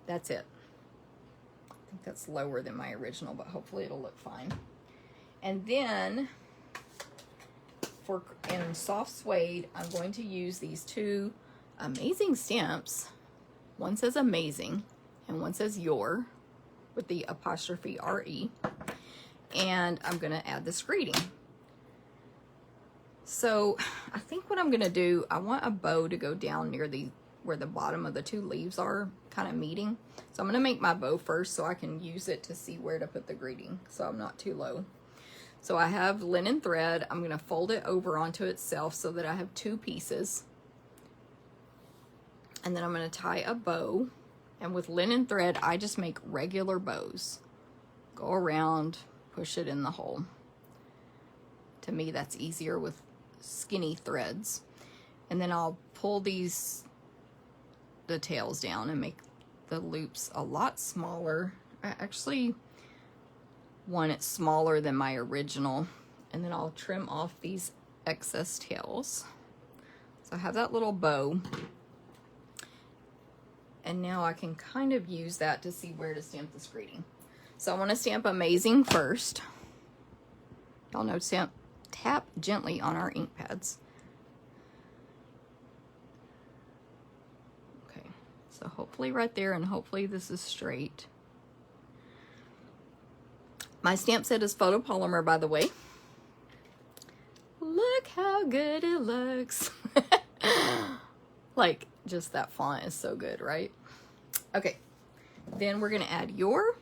That's it. I think that's lower than my original, but hopefully it'll look fine. And then in soft suede, I'm going to use these two amazing stamps. One says amazing and one says your, with the apostrophe RE. And I'm going to add this greeting. So I think what I'm going to do, I want a bow to go down near where the bottom of the two leaves are kind of meeting. So I'm going to make my bow first so I can use it to see where to put the greeting, so I'm not too low. So I have linen thread. I'm going to fold it over onto itself so that I have two pieces. And then I'm going to tie a bow. And with linen thread, I just make regular bows. Go around, push it in the hole. To me, that's easier with skinny threads. And then I'll pull the tails down and make the loops a lot smaller. I actually want it smaller than my original. And then I'll trim off these excess tails. So I have that little bow. And now I can kind of use that to see where to stamp this greeting. So I want to stamp amazing first. Y'all know, tap gently on our ink pads. Okay, so hopefully right there, and hopefully this is straight. My stamp set is photopolymer, by the way. Look how good it looks. Like, just that font is so good, right? Okay, then we're going to add your.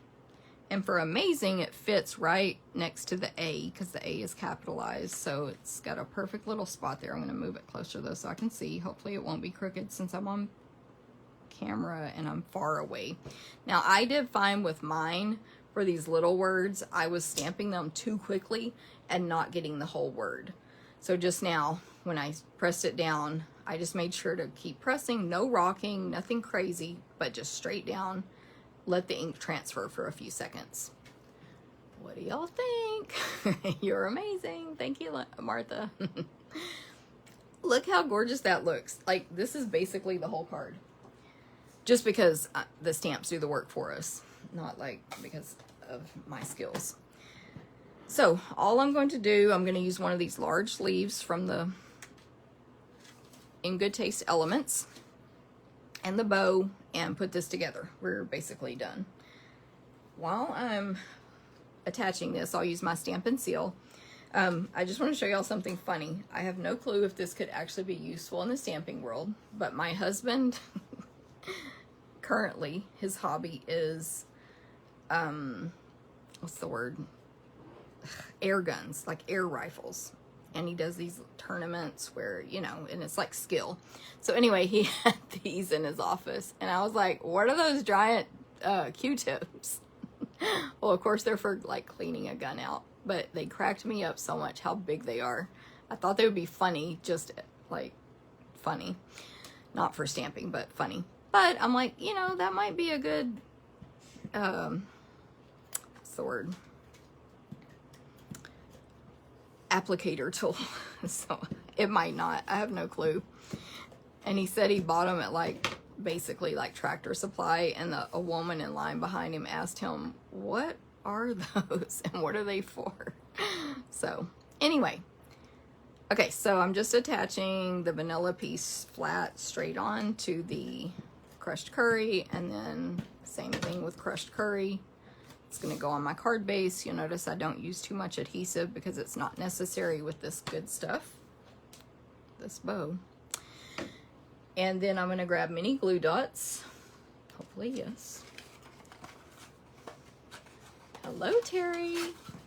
And for amazing, it fits right next to the A because the A is capitalized. So it's got a perfect little spot there. I'm going to move it closer though so I can see. Hopefully it won't be crooked since I'm on camera and I'm far away. Now I did find with mine, for these little words, I was stamping them too quickly and not getting the whole word. So just now, when I pressed it down, I just made sure to keep pressing, no rocking, nothing crazy, but just straight down. Let the ink transfer for a few seconds. What do y'all think? You're amazing. Thank you, Martha. Look how gorgeous that looks. Like, this is basically the whole card. Just because the stamps do the work for us, not like because of my skills. So all I'm going to do, I'm going to use one of these large leaves from the In Good Taste Elements and the bow and put this together. We're basically done. While I'm attaching this, I'll use my Stampin' Seal. I just want to show y'all something funny. I have no clue if this could actually be useful in the stamping world, but my husband currently, his hobby is what's the word? Air guns, like air rifles. And he does these tournaments where, you know, and it's like skill. So anyway, he had these in his office. And I was like, what are those giant Q-tips? Well, of course, they're for like cleaning a gun out. But they cracked me up so much how big they are. I thought they would be funny, just like funny. Not for stamping, but funny. But I'm like, you know, that might be a good, what's the word? Applicator tool. So it might not. I have no clue. And he said he bought them at like basically like Tractor Supply, and a woman in line behind him asked him, what are those and what are they for? So anyway, okay, so I'm just attaching the vanilla piece flat straight on to the crushed curry, and then same thing with crushed curry. It's going to go on my card base. You'll notice I don't use too much adhesive because it's not necessary with this good stuff, this bow. And then I'm going to grab mini glue dots. Hopefully, yes. Hello, Terry.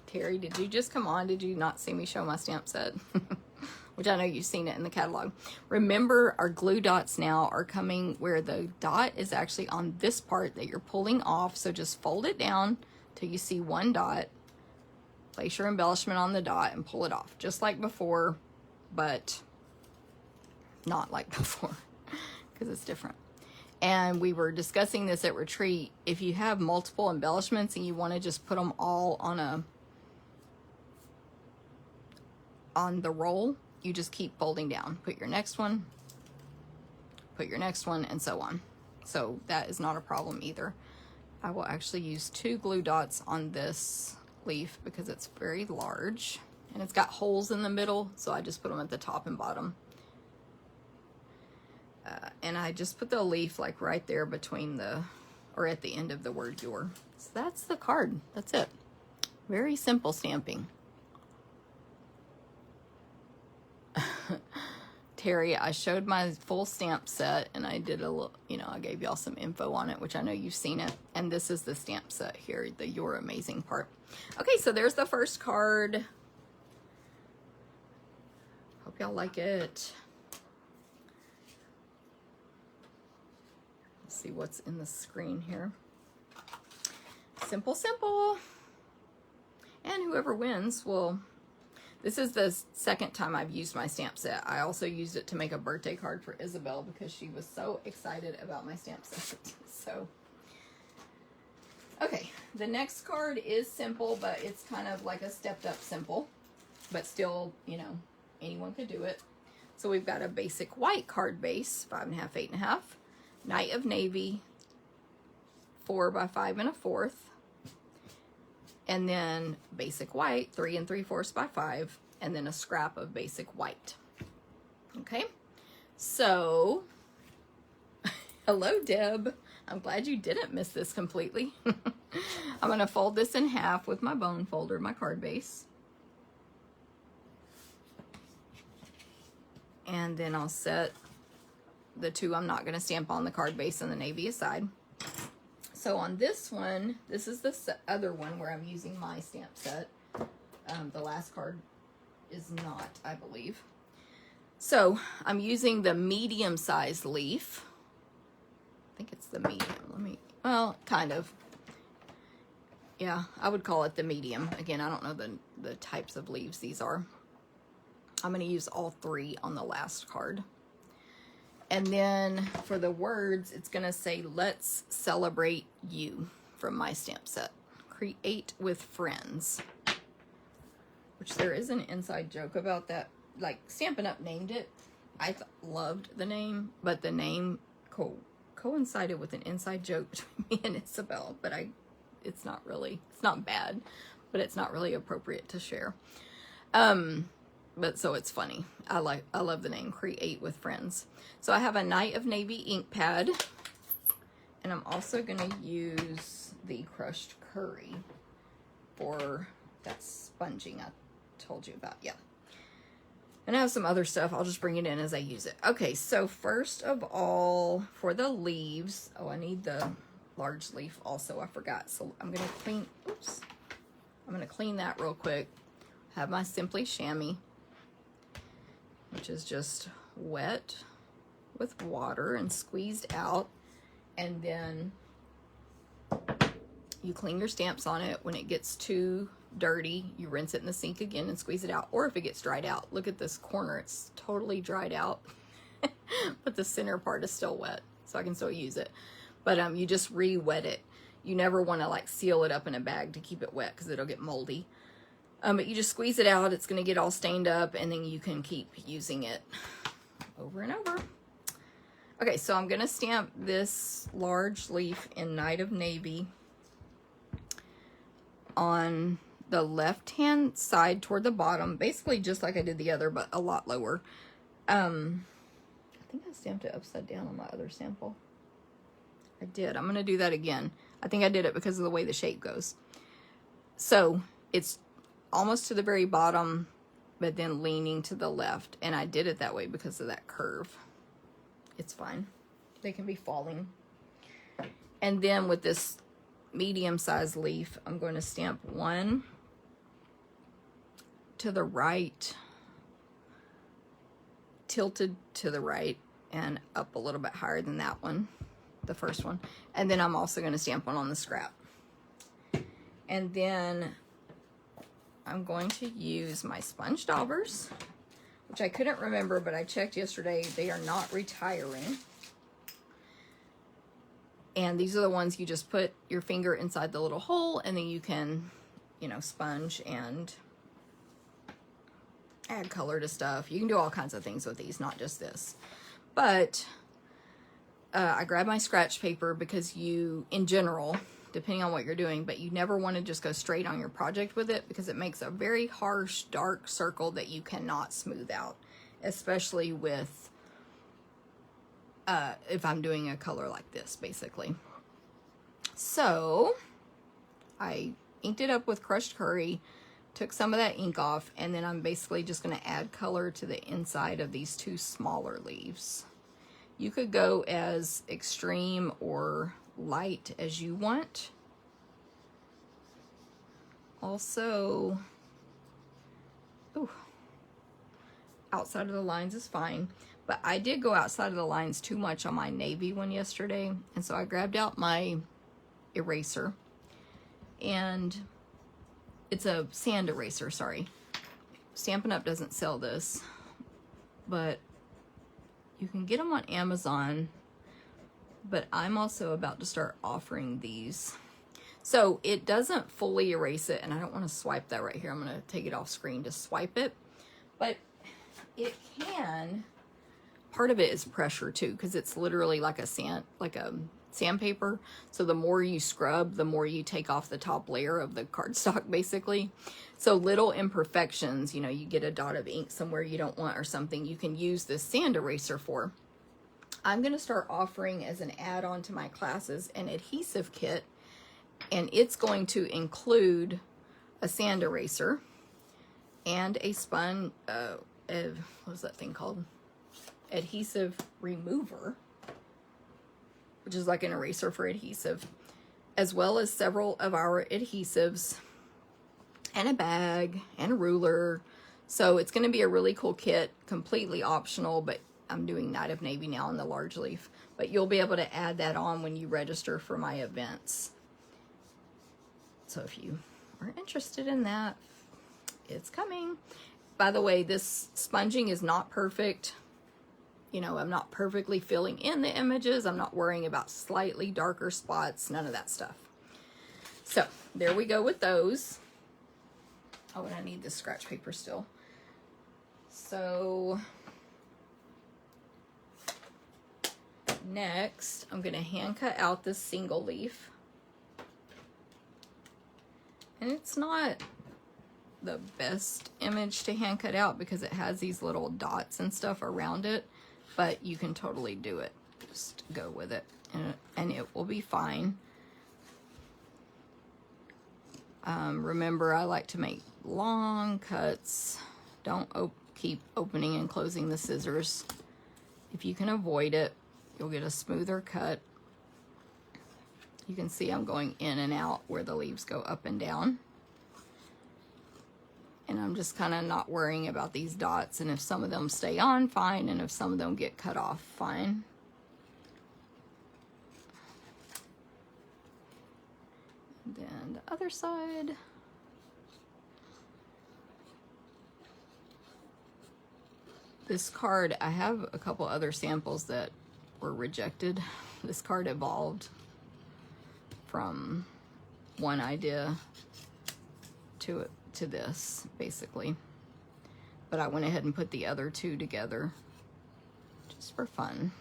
Terry, did you just come on? Did you not see me show my stamp set? Which I know you've seen it in the catalog. Remember, our glue dots now are coming where the dot is actually on this part that you're pulling off. So just fold it down till you see one dot. Place your embellishment on the dot and pull it off. Just like before, but not like before because it's different. And we were discussing this at retreat. If you have multiple embellishments and you want to just put them all on the roll, you just keep folding down. Put your next one, put your next one, and so on. So that is not a problem either. I will actually use 2 glue dots on this leaf because it's very large and it's got holes in the middle, so I just put them at the top and bottom. And I just put the leaf like right there between or at the end of the word your. So that's the card. That's it. Very simple stamping. Terry, I showed my full stamp set and I did a little, I gave y'all some info on it, which I know you've seen it. And this is the stamp set here, the You're Amazing part. Okay, so there's the first card. Hope y'all like it. Let's see what's in the screen here. Simple, simple. And whoever wins will... This is the second time I've used my stamp set. I also used it to make a birthday card for Isabel because she was so excited about my stamp set. So, okay, the next card is simple, but it's kind of like a stepped up simple, but still, anyone could do it. So we've got a basic white card base, 5.5, 8.5, Knight of Navy, 4 by 5 1/4. And then basic white, 3 3/4 by 5, and then a scrap of basic white. Okay, so hello, Deb. I'm glad you didn't miss this completely. I'm going to fold this in half with my bone folder, my card base. And then I'll set the 2 I'm not going to stamp on, the card base and the navy, aside. So on this one, this is the other one where I'm using my stamp set. The last card is not, I believe. So I'm using the medium-sized leaf. I think it's the medium. Well, kind of. Yeah, I would call it the medium. Again, I don't know the types of leaves these are. I'm going to use all 3 on the last card. And then for the words, it's going to say, let's celebrate you, from my stamp set. Create with friends. Which there is an inside joke about that. Like, Stampin' Up! Named it. I loved the name, but the name coincided with an inside joke between me and Isabel. But it's not bad, but it's not really appropriate to share. But so it's funny. I love the name, Create with Friends. So I have a Knight of Navy ink pad, and I'm also going to use the crushed curry for that sponging I told you about. Yeah. And I have some other stuff. I'll just bring it in as I use it. Okay, so first of all, for the leaves, I need the large leaf also. I forgot. So I'm going to clean that real quick. Have my Simply Chamois, which is just wet with water and squeezed out. And then you clean your stamps on it. When it gets too dirty, you rinse it in the sink again and squeeze it out. Or if it gets dried out, look at this corner, it's totally dried out, but the center part is still wet, so I can still use it. But you just re-wet it. You never want to like seal it up in a bag to keep it wet because it'll get moldy. But you just squeeze it out. It's going to get all stained up, and then you can keep using it over and over. Okay, so I'm going to stamp this large leaf in Knight of Navy on the left-hand side toward the bottom, basically just like I did the other, but a lot lower. I think I stamped it upside down on my other sample. I did. I'm going to do that again. I think I did it because of the way the shape goes. So it's almost to the very bottom, but then leaning to the left. And I did it that way because of that curve. It's fine. They can be falling. And then with this medium-sized leaf, I'm going to stamp one to the right, tilted to the right, and up a little bit higher than that one, the first one. And then I'm also going to stamp one on the scrap. And then I'm going to use my sponge daubers, which I couldn't remember, but I checked yesterday. They are not retiring. And these are the ones you just put your finger inside the little hole, and then you can, you know, sponge and add color to stuff. You can do all kinds of things with these, not just this. But I grabbed my scratch paper because you, in general, depending on what you're doing, but you never want to just go straight on your project with it because it makes a very harsh, dark circle that you cannot smooth out, especially with, if I'm doing a color like this, basically. So I inked it up with crushed curry, took some of that ink off, and then I'm basically just going to add color to the inside of these two smaller leaves. You could go as extreme or light as you want. Also, ooh, outside of the lines is fine, but I did go outside of the lines too much on my navy one yesterday, and so I grabbed out my eraser, and it's a sand eraser, sorry. Stampin' Up! Doesn't sell this, but you can get them on Amazon, but I'm also about to start offering these. So it doesn't fully erase it, and I don't want to swipe that right here. I'm going to take it off screen to swipe it, but it can. Part of it is pressure too, because it's literally like a sandpaper. So the more you scrub, the more you take off the top layer of the cardstock, basically. So little imperfections, you know, you get a dot of ink somewhere you don't want or something, you can use this sand eraser for. I'm going to start offering as an add-on to my classes an adhesive kit, and it's going to include a sand eraser and a what is that thing called? Adhesive remover, which is like an eraser for adhesive, as well as several of our adhesives and a bag and a ruler. So it's going to be a really cool kit, completely optional, but I'm doing Night of Navy now in the large leaf, but you'll be able to add that on when you register for my events. So if you are interested in that, it's coming. By the way, this sponging is not perfect. You know, I'm not perfectly filling in the images. I'm not worrying about slightly darker spots, none of that stuff. So there we go with those. Oh, and I need this scratch paper still. So next, I'm going to hand cut out this single leaf. And it's not the best image to hand cut out because it has these little dots and stuff around it, but you can totally do it. Just go with it and it will be fine. Remember, I like to make long cuts. Don't keep opening and closing the scissors. If you can avoid it, you'll get a smoother cut. You can see I'm going in and out where the leaves go up and down. And I'm just kind of not worrying about these dots. And if some of them stay on, fine. And if some of them get cut off, fine. And then the other side. This card, I have a couple other samples that were rejected. This card evolved from one idea to this, basically. But I went ahead and put the other two together just for fun.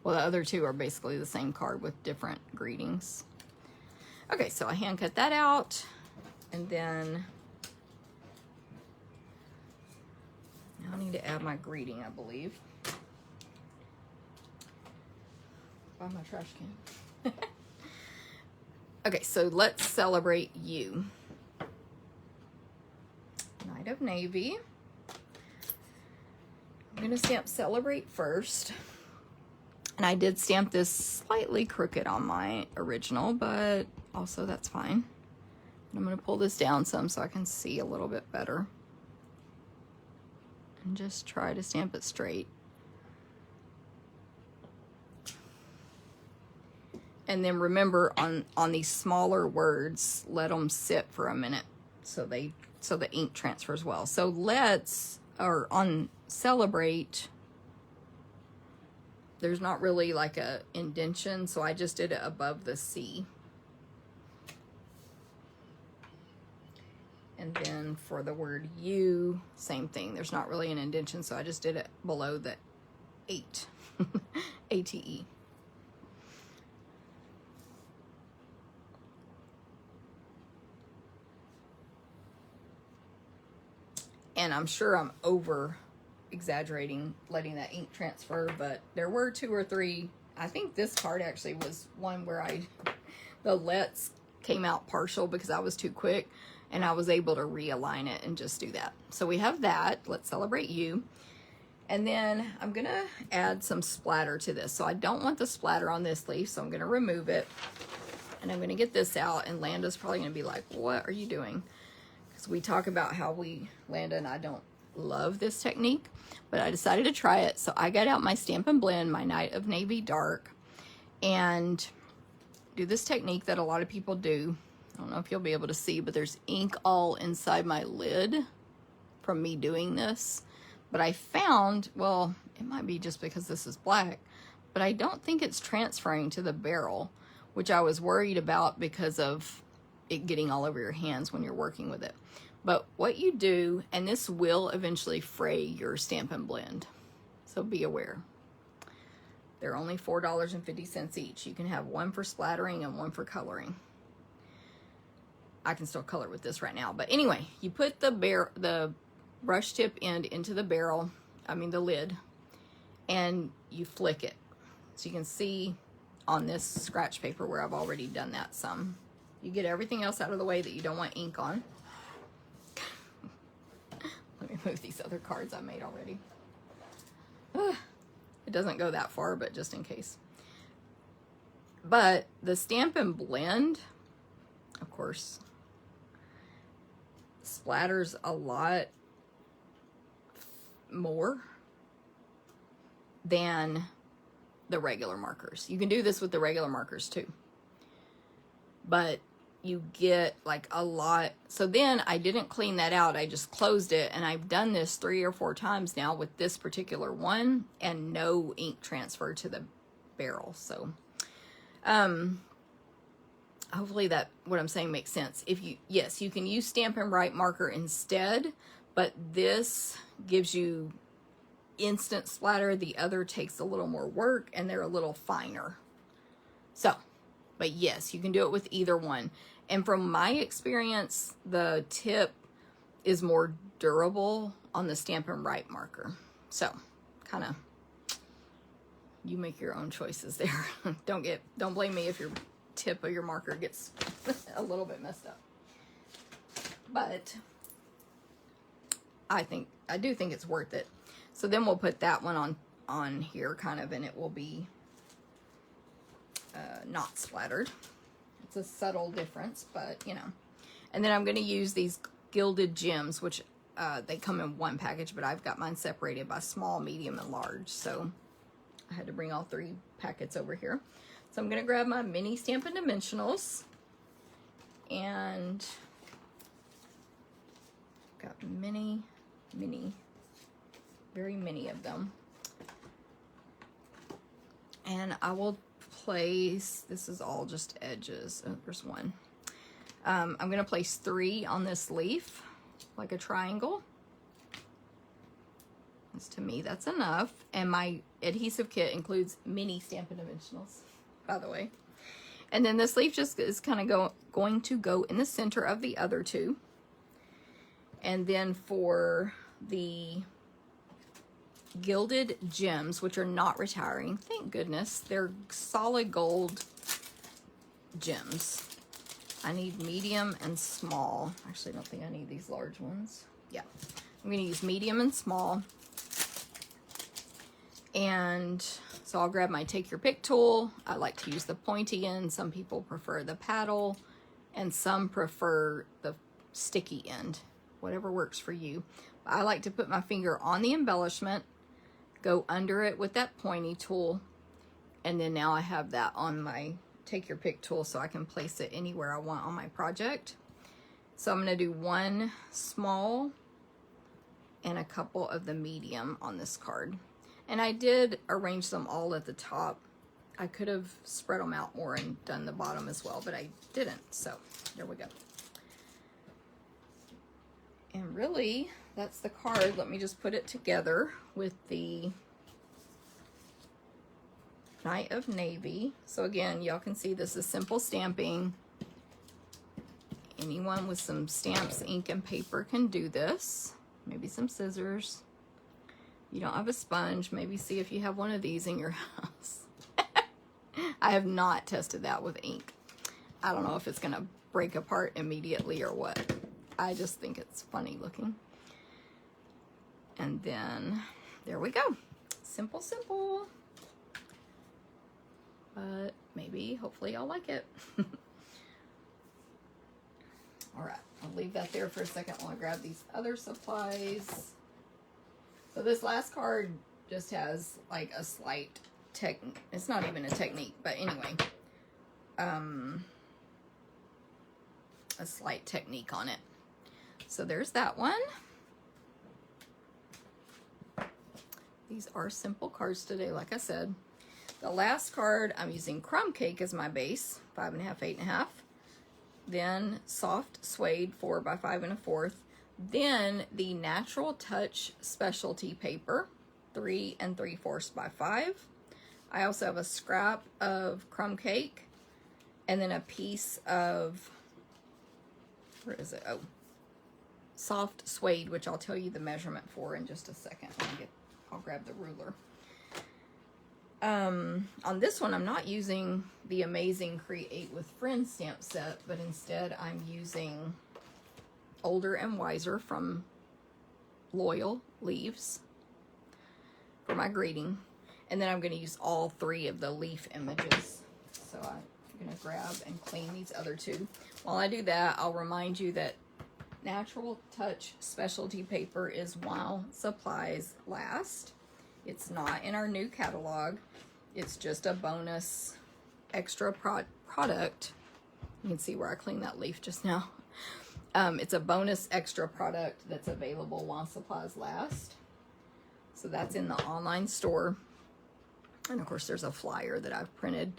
Well, the other two are basically the same card with different greetings. Okay, so I hand cut that out, and then now I need to add my greeting, I believe. By my trash can. Okay, so let's celebrate you. Night of Navy. I'm going to stamp Celebrate first. And I did stamp this slightly crooked on my original, but also that's fine. I'm going to pull this down some so I can see a little bit better. And just try to stamp it straight. And then remember, on these smaller words, let them sit for a minute so the ink transfers well. So on Celebrate, there's not really like a indentation, so I just did it above the C. And then for the word U, same thing. There's not really an indentation, so I just did it below the 8. A-T-E. And I'm sure I'm over exaggerating letting that ink transfer, but there were 2 or 3. I think this card actually was one where the lets came out partial because I was too quick, and I was able to realign it and just do that. So we have that. Let's celebrate you. And then I'm gonna add some splatter to this. So I don't want the splatter on this leaf, so I'm gonna remove it. And I'm gonna get this out, and Landa's probably gonna be like, what are you doing? Because we talk about how Landa and I don't love this technique, but I decided to try it. So I got out my Stampin' Blend, my Night of Navy Dark, and do this technique that a lot of people do. I don't know if you'll be able to see, but there's ink all inside my lid from me doing this. But I found, well, it might be just because this is black, but I don't think it's transferring to the barrel, which I was worried about because of it getting all over your hands when you're working with it. But what you do, and this will eventually fray your Stampin' Blend, so be aware. They're only $4.50 each. You can have one for splattering and one for coloring. I can still color with this right now. But anyway, you put the brush tip end into the barrel, the lid, and you flick it. So you can see on this scratch paper where I've already done that some. You get everything else out of the way that you don't want ink on. Let me move these other cards I made already. It doesn't go that far, but just in case. But the Stampin' Blend, of course, splatters a lot more than the regular markers. You can do this with the regular markers too, but you get like a lot. So then I didn't clean that out. I just closed it, and I've done this 3 or 4 times now with this particular one, and no ink transfer to the barrel. So hopefully that what I'm saying makes sense. Yes, you can use Stampin' Right marker instead, but this gives you instant splatter. The other takes a little more work, and they're a little finer. So, but yes, you can do it with either one. And from my experience, the tip is more durable on the Stampin' Right marker. So, kind of, you make your own choices there. Don't blame me if your tip of your marker gets a little bit messed up. But I do think it's worth it. So then we'll put that one on here kind of, and it will be not splattered. It's a subtle difference, but you know. And then I'm going to use these Gilded Gems, which they come in one package, but I've got mine separated by small, medium, and large. So I had to bring all 3 packets over here. So I'm going to grab my mini Stampin' Dimensionals, and got many, very many of them. And I will place, this is all just edges. Oh, there's one. I'm going to place 3 on this leaf, like a triangle. To me, that's enough. And my adhesive kit includes mini Stampin' Dimensionals, by the way. And then this leaf just is kind of going to go in the center of the other 2. And then for the Gilded Gems, which are not retiring, thank goodness, they're solid gold gems. I need medium and small. Actually, I don't think I need these large ones. Yeah, I'm going to use medium and small. And so I'll grab my Take Your Pick tool. I like to use the pointy end. Some people prefer the paddle, and some prefer the sticky end. Whatever works for you. I like to put my finger on the embellishment, go under it with that pointy tool, and then now I have that on my Take Your Pick tool, so I can place it anywhere I want on my project. So I'm going to do 1 small and a couple of the medium on this card. And I did arrange them all at the top. I could have spread them out more and done the bottom as well, but I didn't. So there we go. And really, that's the card. Let me just put it together with the Night of Navy. So again, y'all can see this is simple stamping. Anyone with some stamps, ink, and paper can do this. Maybe some scissors. You don't have a sponge, maybe see if you have one of these in your house. I have not tested that with ink. I don't know if it's gonna break apart immediately or what. I just think it's funny looking. And then there we go. Simple, simple. But maybe, hopefully y'all like it. All right, I'll leave that there for a second while I grab these other supplies. So this last card just has like a slight it's not even a technique, but anyway, a slight technique on it. So there's that one. These are simple cards today, like I said. The last card, I'm using Crumb Cake as my base, 5.5, 8.5. Then Soft Suede, 4 by 5 1/4. Then the Natural Touch Specialty Paper, 3 3/4 by 5. I also have a scrap of Crumb Cake, and then a piece of, where is it? Oh, Soft Suede, which I'll tell you the measurement for in just a second. I'll grab the ruler. On this one, I'm not using the amazing Create with Friends stamp set, but instead I'm using Older and Wiser from Loyal Leaves for my greeting. And then I'm going to use all 3 of the leaf images. So I'm going to grab and clean these other 2. While I do that, I'll remind you that Natural Touch Specialty Paper is while supplies last. It's not in our new catalog. It's just a bonus extra product. You can see where I cleaned that leaf just now. It's a bonus extra product that's available while supplies last. So that's in the online store. And of course there's a flyer that I've printed.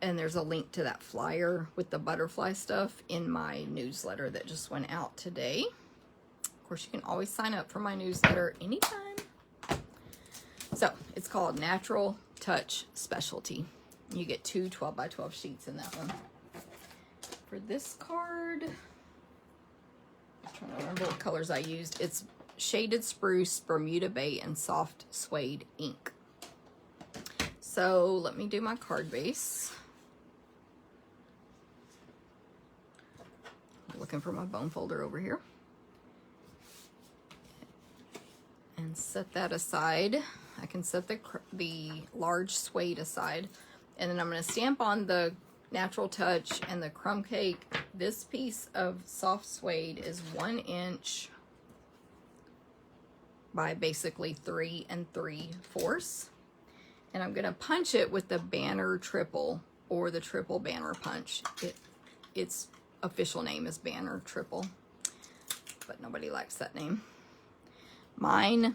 And there's a link to that flyer with the butterfly stuff in my newsletter that just went out today. Of course, you can always sign up for my newsletter anytime. So it's called Natural Touch Specialty. You get 2 12 by 12 sheets in that one. For this card, I'm trying to remember what colors I used. It's Shaded Spruce, Bermuda Bay, and Soft Suede ink. So let me do my card base. I'm looking for my bone folder over here. And set that aside. I can set the large suede aside. And then I'm going to stamp on the Natural Touch and the Crumb Cake. This piece of soft suede is 1 inch by basically 3 3/4. And I'm going to punch it with the Banner Triple or the Triple Banner Punch. Its official name is Banner Triple, but nobody likes that name. My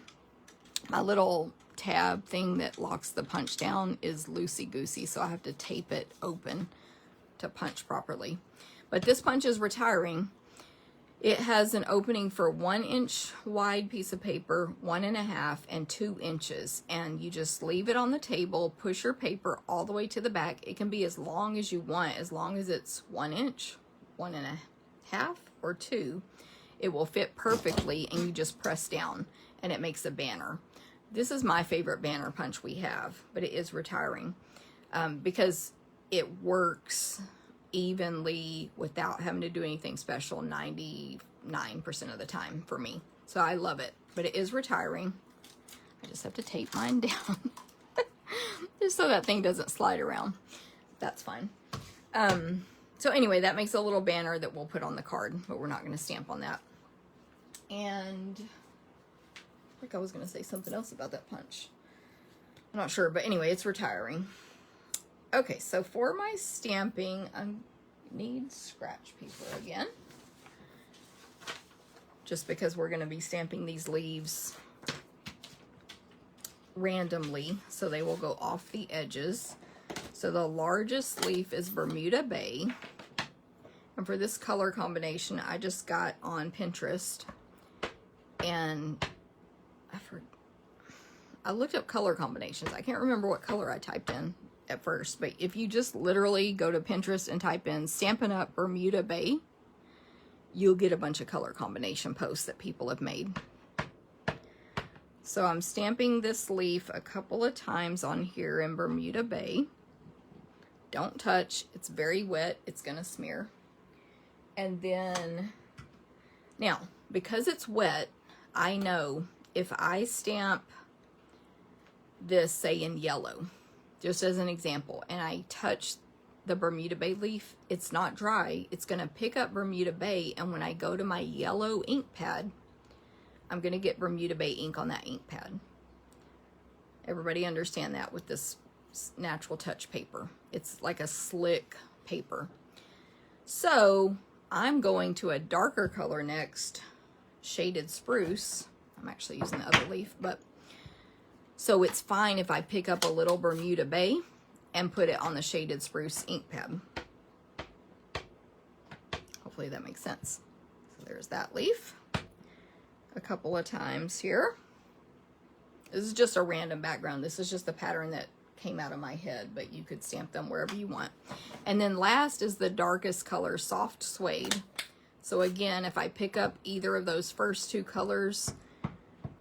little tab thing that locks the punch down is loosey-goosey, so I have to tape it open to punch properly. But this punch is retiring. It has an opening for 1 inch wide piece of paper, 1.5, and 2 inches. And you just leave it on the table, push your paper all the way to the back. It can be as long as you want, as long as it's 1 inch, 1.5, or 2. It will fit perfectly, and you just press down, and it makes a banner. This is my favorite banner punch we have, but it is retiring because it works evenly without having to do anything special 99% of the time for me. So I love it, but it is retiring. I just have to tape mine down just so that thing doesn't slide around. That's fine. So anyway, that makes a little banner that we'll put on the card, but we're not going to stamp on that. And I think I was going to say something else about that punch. I'm not sure, but anyway, it's retiring. Okay, so for my stamping, I need scratch paper again. Just because we're going to be stamping these leaves randomly, so they will go off the edges. So the largest leaf is Bermuda Bay. And for this color combination, I just got on Pinterest. And I looked up color combinations. I can't remember what color I typed in at first. But if you just literally go to Pinterest and type in Stampin' Up! Bermuda Bay, you'll get a bunch of color combination posts that people have made. So I'm stamping this leaf a couple of times on here in Bermuda Bay. Don't touch. It's very wet. It's going to smear. And then, now, because it's wet, I know if I stamp this, say, in yellow, just as an example, and I touch the Bermuda Bay leaf, it's not dry. It's going to pick up Bermuda Bay, and when I go to my yellow ink pad, I'm going to get Bermuda Bay ink on that ink pad. Everybody understand that with this natural touch paper. It's like a slick paper. So I'm going to a darker color next, Shaded Spruce. I'm actually using the other leaf, but so it's fine if I pick up a little Bermuda Bay and put it on the Shaded Spruce ink pad. Hopefully that makes sense. So there's that leaf. A couple of times here. This is just a random background. This is just the pattern that came out of my head, but you could stamp them wherever you want. And then last is the darkest color, Soft Suede. So again, if I pick up either of those first two colors,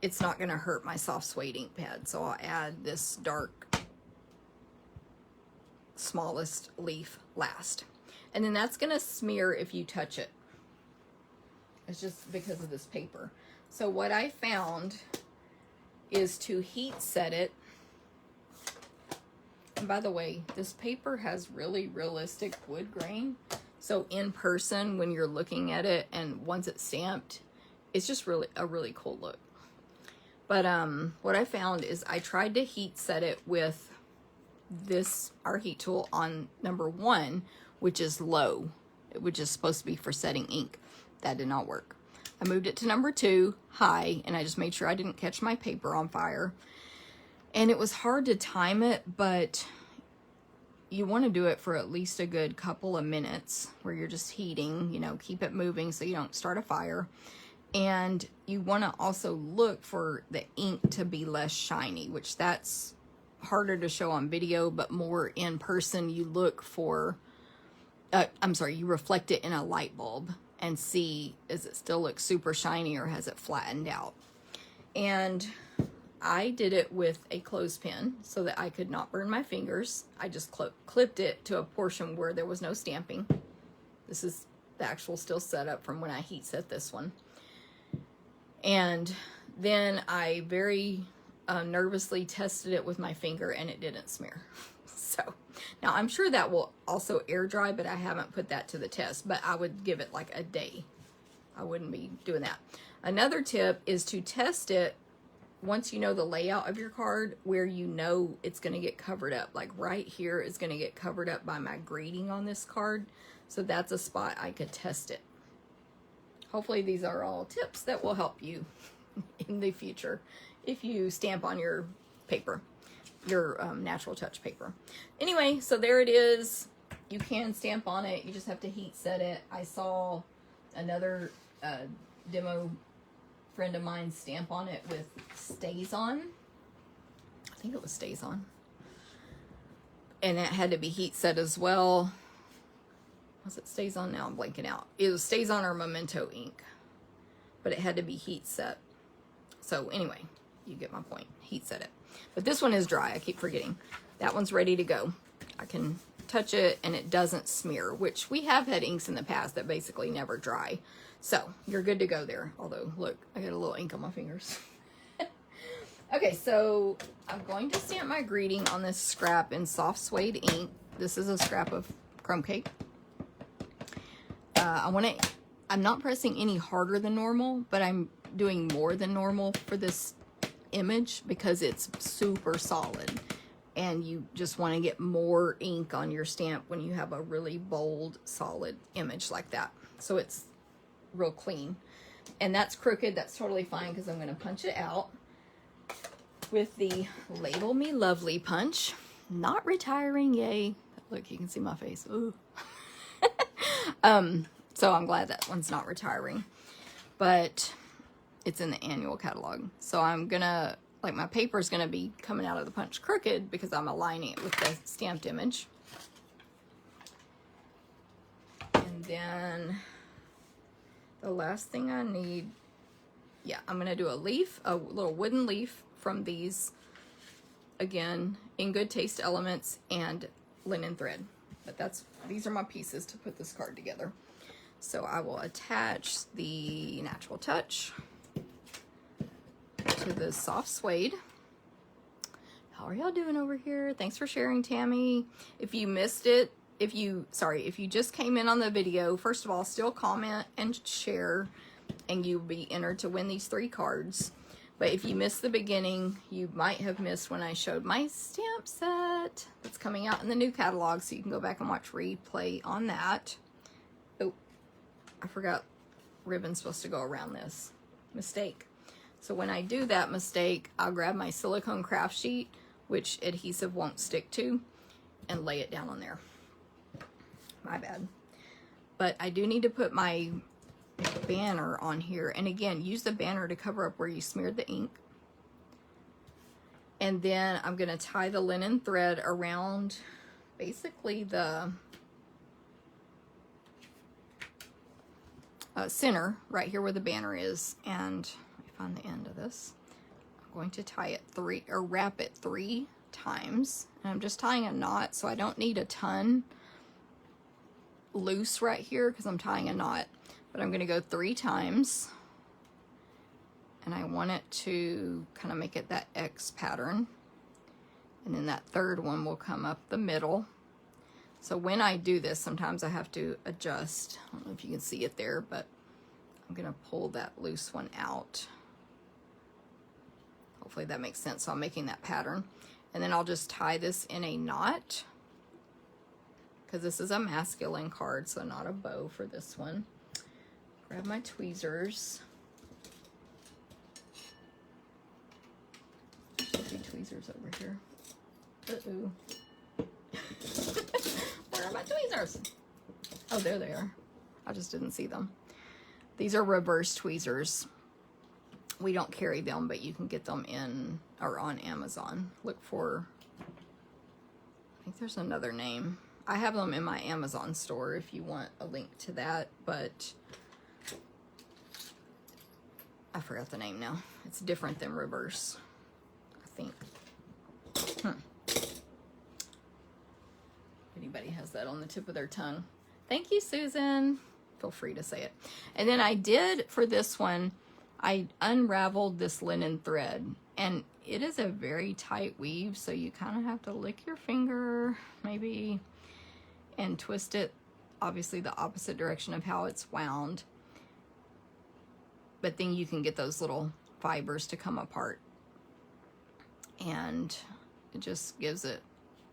it's not going to hurt my Soft Suede ink pad. So I'll add this dark, smallest leaf last. And then that's going to smear if you touch it. It's just because of this paper. So what I found is to heat set it. And by the way, this paper has really realistic wood grain. So in person, when you're looking at it and once it's stamped, it's just really a really cool look. But what I found is I tried to heat set it with this, our heat tool on number 1, which is low, which is supposed to be for setting ink. That did not work. I moved it to number 2, high, and I just made sure I didn't catch my paper on fire. And it was hard to time it, but you want to do it for at least a good couple of minutes where you're just heating, you know, keep it moving so you don't start a fire. And you want to also look for the ink to be less shiny, which that's harder to show on video, but more in person. You look for, you reflect it in a light bulb and see, does it still look super shiny or has it flattened out? And I did it with a clothespin so that I could not burn my fingers. I just clipped it to a portion where there was no stamping. This is the actual still setup from when I heat set this one. And then I very nervously tested it with my finger and it didn't smear. So now I'm sure that will also air dry, but I haven't put that to the test, but I would give it like a day. I wouldn't be doing that. Another tip is to test it once you know the layout of your card, where you know it's going to get covered up. Like right here is going to get covered up by my grading on this card. So that's a spot I could test it. Hopefully these are all tips that will help you in the future if you stamp on your paper, your natural touch paper. Anyway, so there it is. You can stamp on it. You just have to heat set it. I saw another demo friend of mine stamp on it with Stays On. I think it was Stays On. And it had to be heat set as well. Was it Stays On? Now I'm blanking out. It was Stays On or Memento ink. But it had to be heat set. So anyway, you get my point. Heat set it. But this one is dry. I keep forgetting. That one's ready to go. I can touch it and it doesn't smear, which we have had inks in the past that basically never dry. So you're good to go there. Although, look, I got a little ink on my fingers. Okay, so I'm going to stamp my greeting on this scrap in Soft Suede ink. This is a scrap of crumb cake. I'm not pressing any harder than normal, but I'm doing more than normal for this image because it's super solid. And you just want to get more ink on your stamp when you have a really bold, solid image like that. So it's real clean. And that's crooked. That's totally fine because I'm going to punch it out. with the Label Me Lovely punch. Not retiring, yay. Look, you can see my face. Ooh. So I'm glad that one's not retiring. But it's in the annual catalog. So I'm gonna, like, my paper is gonna be coming out of the punch crooked because I'm aligning it with the stamped image. And then the last thing I need, yeah, I'm gonna do a leaf, a little wooden leaf from these, again, In Good Taste Elements and linen thread. But these are my pieces to put this card together. So I will attach the Natural Touch to the soft suede. How are y'all doing over here? Thanks for sharing, Tammy. If you missed it, if you just came in on the video, first of all, still comment and share, and you'll be entered to win these 3 cards. But if you missed the beginning, you might have missed when I showed my stamp set that's coming out in the new catalog, so you can go back and watch replay on that. Oh, I forgot ribbon's supposed to go around this. Mistake. So when I do that mistake, I'll grab my silicone craft sheet, which adhesive won't stick to, and lay it down on there. My bad. But I do need to put my banner on here, and again, use the banner to cover up where you smeared the ink. And then I'm going to tie the linen thread around basically the center right here where the banner is, and let me find the end of this. I'm going to tie it wrap it 3 times, and I'm just tying a knot, so I don't need a ton loose right here because I'm tying a knot. But I'm going to go 3 times, and I want it to kind of make it that X pattern, and then that third one will come up the middle. So when I do this, sometimes I have to adjust. I don't know if you can see it there, but I'm going to pull that loose one out. Hopefully that makes sense. So I'm making that pattern, and then I'll just tie this in a knot because this is a masculine card, so not a bow for this one. Grab my tweezers. Should be tweezers over here. Uh-oh. Where are my tweezers? Oh, there they are. I just didn't see them. These are reverse tweezers. We don't carry them, but you can get them in or on Amazon. Look for, I think there's another name. I have them in my Amazon store if you want a link to that, but I forgot the name now. It's different than reverse, I think. Anybody has that on the tip of their tongue. Thank you, Susan. Feel free to say it. And then I did, for this one, I unraveled this linen thread. And it is a very tight weave, so you kind of have to lick your finger, maybe, and twist it, obviously the opposite direction of how it's wound. But then you can get those little fibers to come apart. And it just gives it,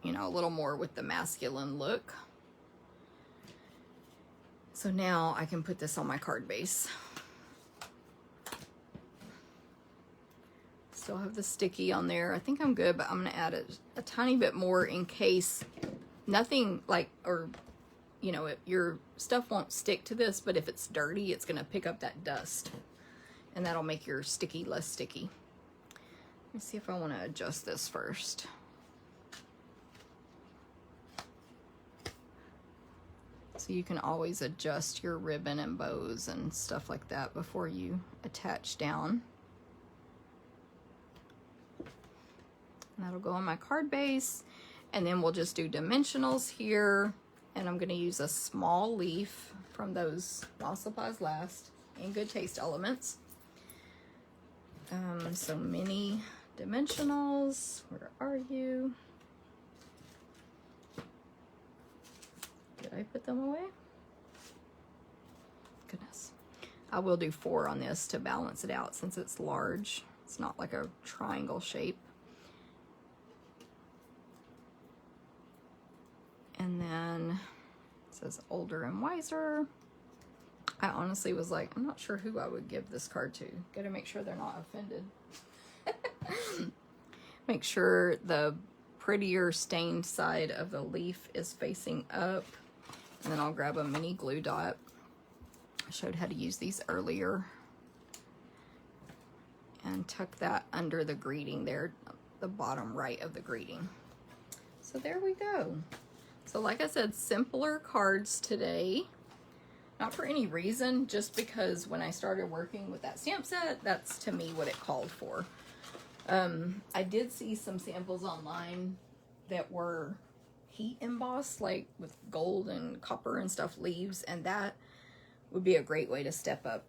you know, a little more with the masculine look. So now I can put this on my card base. Still have the sticky on there. I think I'm good, but I'm going to add a tiny bit more in case nothing like, or, you know, your stuff won't stick to this, but if it's dirty, it's going to pick up that dust. And that'll make your sticky less sticky. Let me see if I want to adjust this first. So you can always adjust your ribbon and bows and stuff like that before you attach down. And that'll go on my card base. And then we'll just do dimensionals here. And I'm going to use a small leaf from those While Supplies Last In Good Taste Elements. So mini dimensionals, where are you? Did I put them away? Goodness. I will do 4 on this to balance it out since it's large. It's not like a triangle shape. And then it says Older and Wiser. I honestly was like, I'm not sure who I would give this card to. Gotta make sure they're not offended. Make sure the prettier stained side of the leaf is facing up. And then I'll grab a mini glue dot. I showed how to use these earlier. And tuck that under the greeting there, the bottom right of the greeting. So there we go. So like I said, simpler cards today. Not for any reason, just because when I started working with that stamp set, that's to me what it called for. I did see some samples online that were heat embossed, like with gold and copper and stuff leaves, and that would be a great way to step up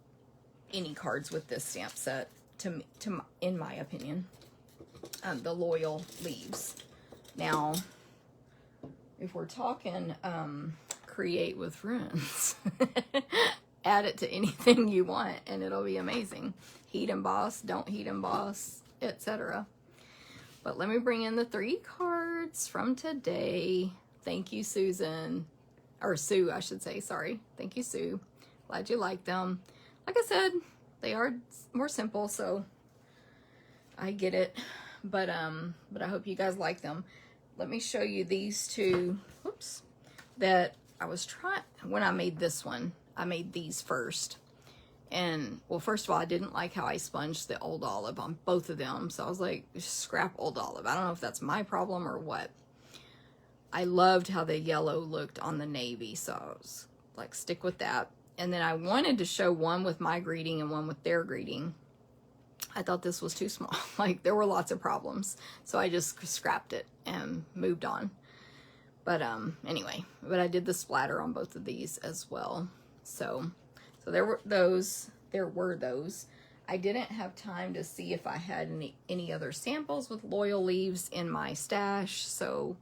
any cards with this stamp set, in my opinion. The loyal leaves. Now, if we're talking create with friends, add it to anything you want and it'll be amazing. Heat emboss, don't heat emboss, etc. But let me bring in the 3 cards from today. Thank you, Susan. Or Sue, I should say. Sorry. Thank you, Sue. Glad you like them. Like I said, they are more simple, so I get it. But I hope you guys like them. Let me show you these 2, whoops, that I was trying, when I made this one, I made these first. And, well, first of all, I didn't like how I sponged the Old Olive on both of them. So I was like, scrap Old Olive. I don't know if that's my problem or what. I loved how the yellow looked on the navy. So I was like, stick with that. And then I wanted to show one with my greeting and one with their greeting. I thought this was too small. Like, there were lots of problems. So I just scrapped it and moved on. But anyway, but I did the splatter on both of these as well. So there were those. I didn't have time to see if I had any other samples with loyal leaves in my stash. So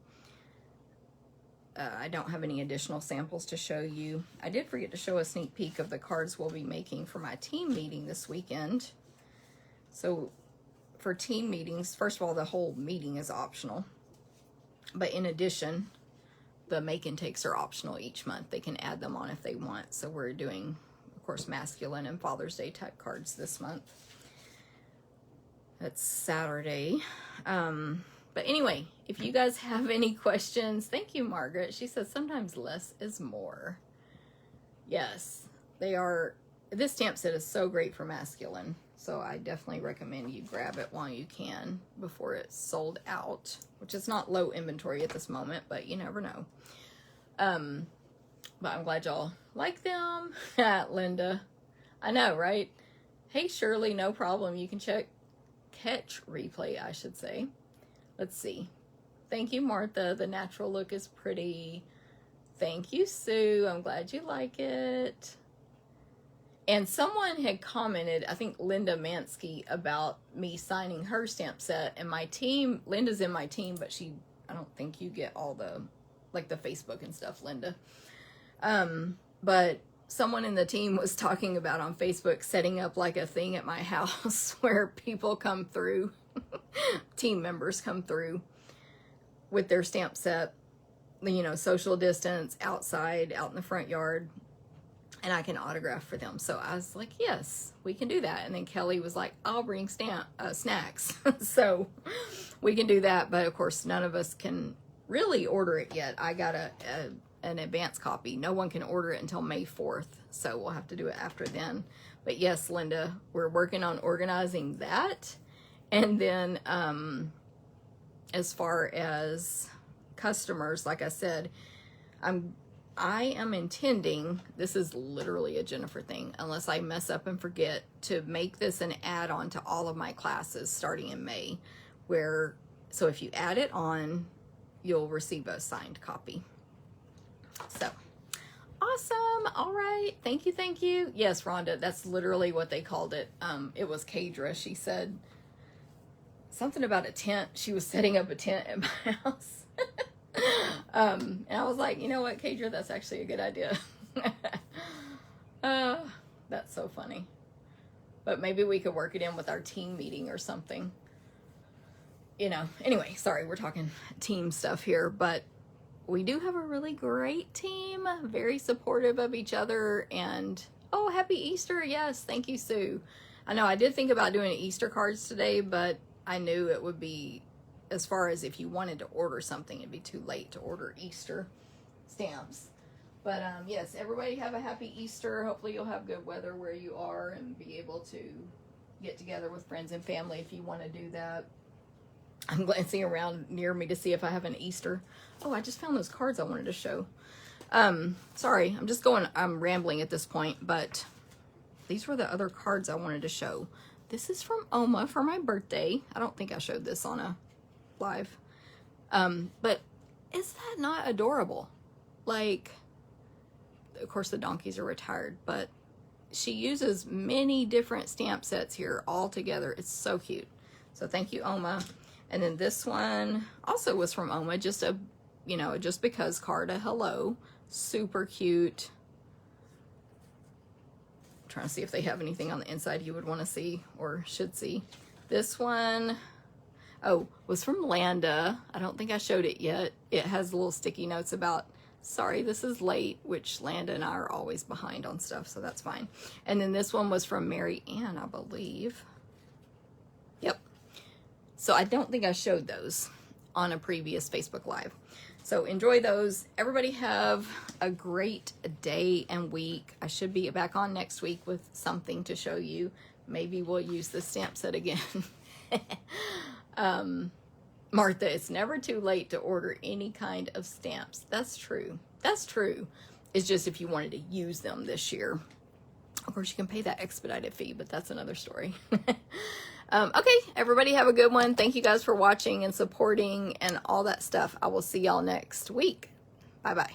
I don't have any additional samples to show you. I did forget to show a sneak peek of the cards we'll be making for my team meeting this weekend. So for team meetings, first of all, the whole meeting is optional. But in addition, the make and takes are optional each month. They can add them on if they want. So we're doing, of course, masculine and Father's Day type cards this month. That's Saturday. But anyway, if you guys have any questions, thank you, Margaret. She says sometimes less is more. Yes, they are. This stamp set is so great for masculine. So I definitely recommend you grab it while you can before it's sold out, which is not low inventory at this moment, but you never know. But I'm glad y'all like them. Linda, I know, right? Hey, Shirley, no problem. You can catch replay, I should say. Let's see. Thank you, Martha. The natural look is pretty. Thank you, Sue. I'm glad you like it. And someone had commented, I think Linda Mansky, about me signing her stamp set. And my team, Linda's in my team, but I don't think you get all the, like the Facebook and stuff, Linda. But someone in the team was talking about on Facebook setting up like a thing at my house where people come through, team members come through with their stamp set, you know, social distance, outside, out in the front yard. And I can autograph for them. So I was like, yes, we can do that. And then Kelly was like, I'll bring snacks. So we can do that. But of course, none of us can really order it yet. I got an advance copy. No one can order it until May 4th. So we'll have to do it after then. But yes, Linda, we're working on organizing that. And then as far as customers, like I said, I am intending, this is literally a Jennifer thing, unless I mess up and forget, to make this an add-on to all of my classes starting in May, so if you add it on, you'll receive a signed copy. So, awesome. All right. Thank you. Thank you. Yes, Rhonda, that's literally what they called it. It was Kadra. She said something about a tent. She was setting up a tent at my house. And I was like, you know what, Kadra, that's actually a good idea. That's so funny. But maybe we could work it in with our team meeting or something. You know, anyway, sorry, we're talking team stuff here, but we do have a really great team, very supportive of each other, and oh, happy Easter. Yes, thank you, Sue. I know I did think about doing Easter cards today, but I knew it would be as far as if you wanted to order something, it'd be too late to order Easter stamps. But yes, everybody have a happy Easter. Hopefully you'll have good weather where you are and be able to get together with friends and family if you want to do that. I'm glancing around near me to see if I have an Easter. Oh, I just found those cards I wanted to show. Sorry, I'm rambling at this point, but these were the other cards I wanted to show. This is from Oma for my birthday. I don't think I showed this on a live. But is that not adorable? Like, of course the donkeys are retired, but she uses many different stamp sets here all together. It's so cute. So thank you, Oma. And then this one also was from Oma, just a, you know, just because card, a hello. Super cute. I'm trying to see if they have anything on the inside you would want to see or should see. This one, oh, was from Landa. I don't think I showed it yet. It has little sticky notes about, sorry, this is late, which Landa and I are always behind on stuff, so that's fine. And then this one was from Mary Ann, I believe. Yep. So I don't think I showed those on a previous Facebook Live. So enjoy those. Everybody have a great day and week. I should be back on next week with something to show you. Maybe we'll use the stamp set again. Martha, it's never too late to order any kind of stamps. That's true. That's true. It's just if you wanted to use them this year. Of course, you can pay that expedited fee, but that's another story. Okay, everybody have a good one. Thank you guys for watching and supporting and all that stuff. I will see y'all next week. Bye-bye.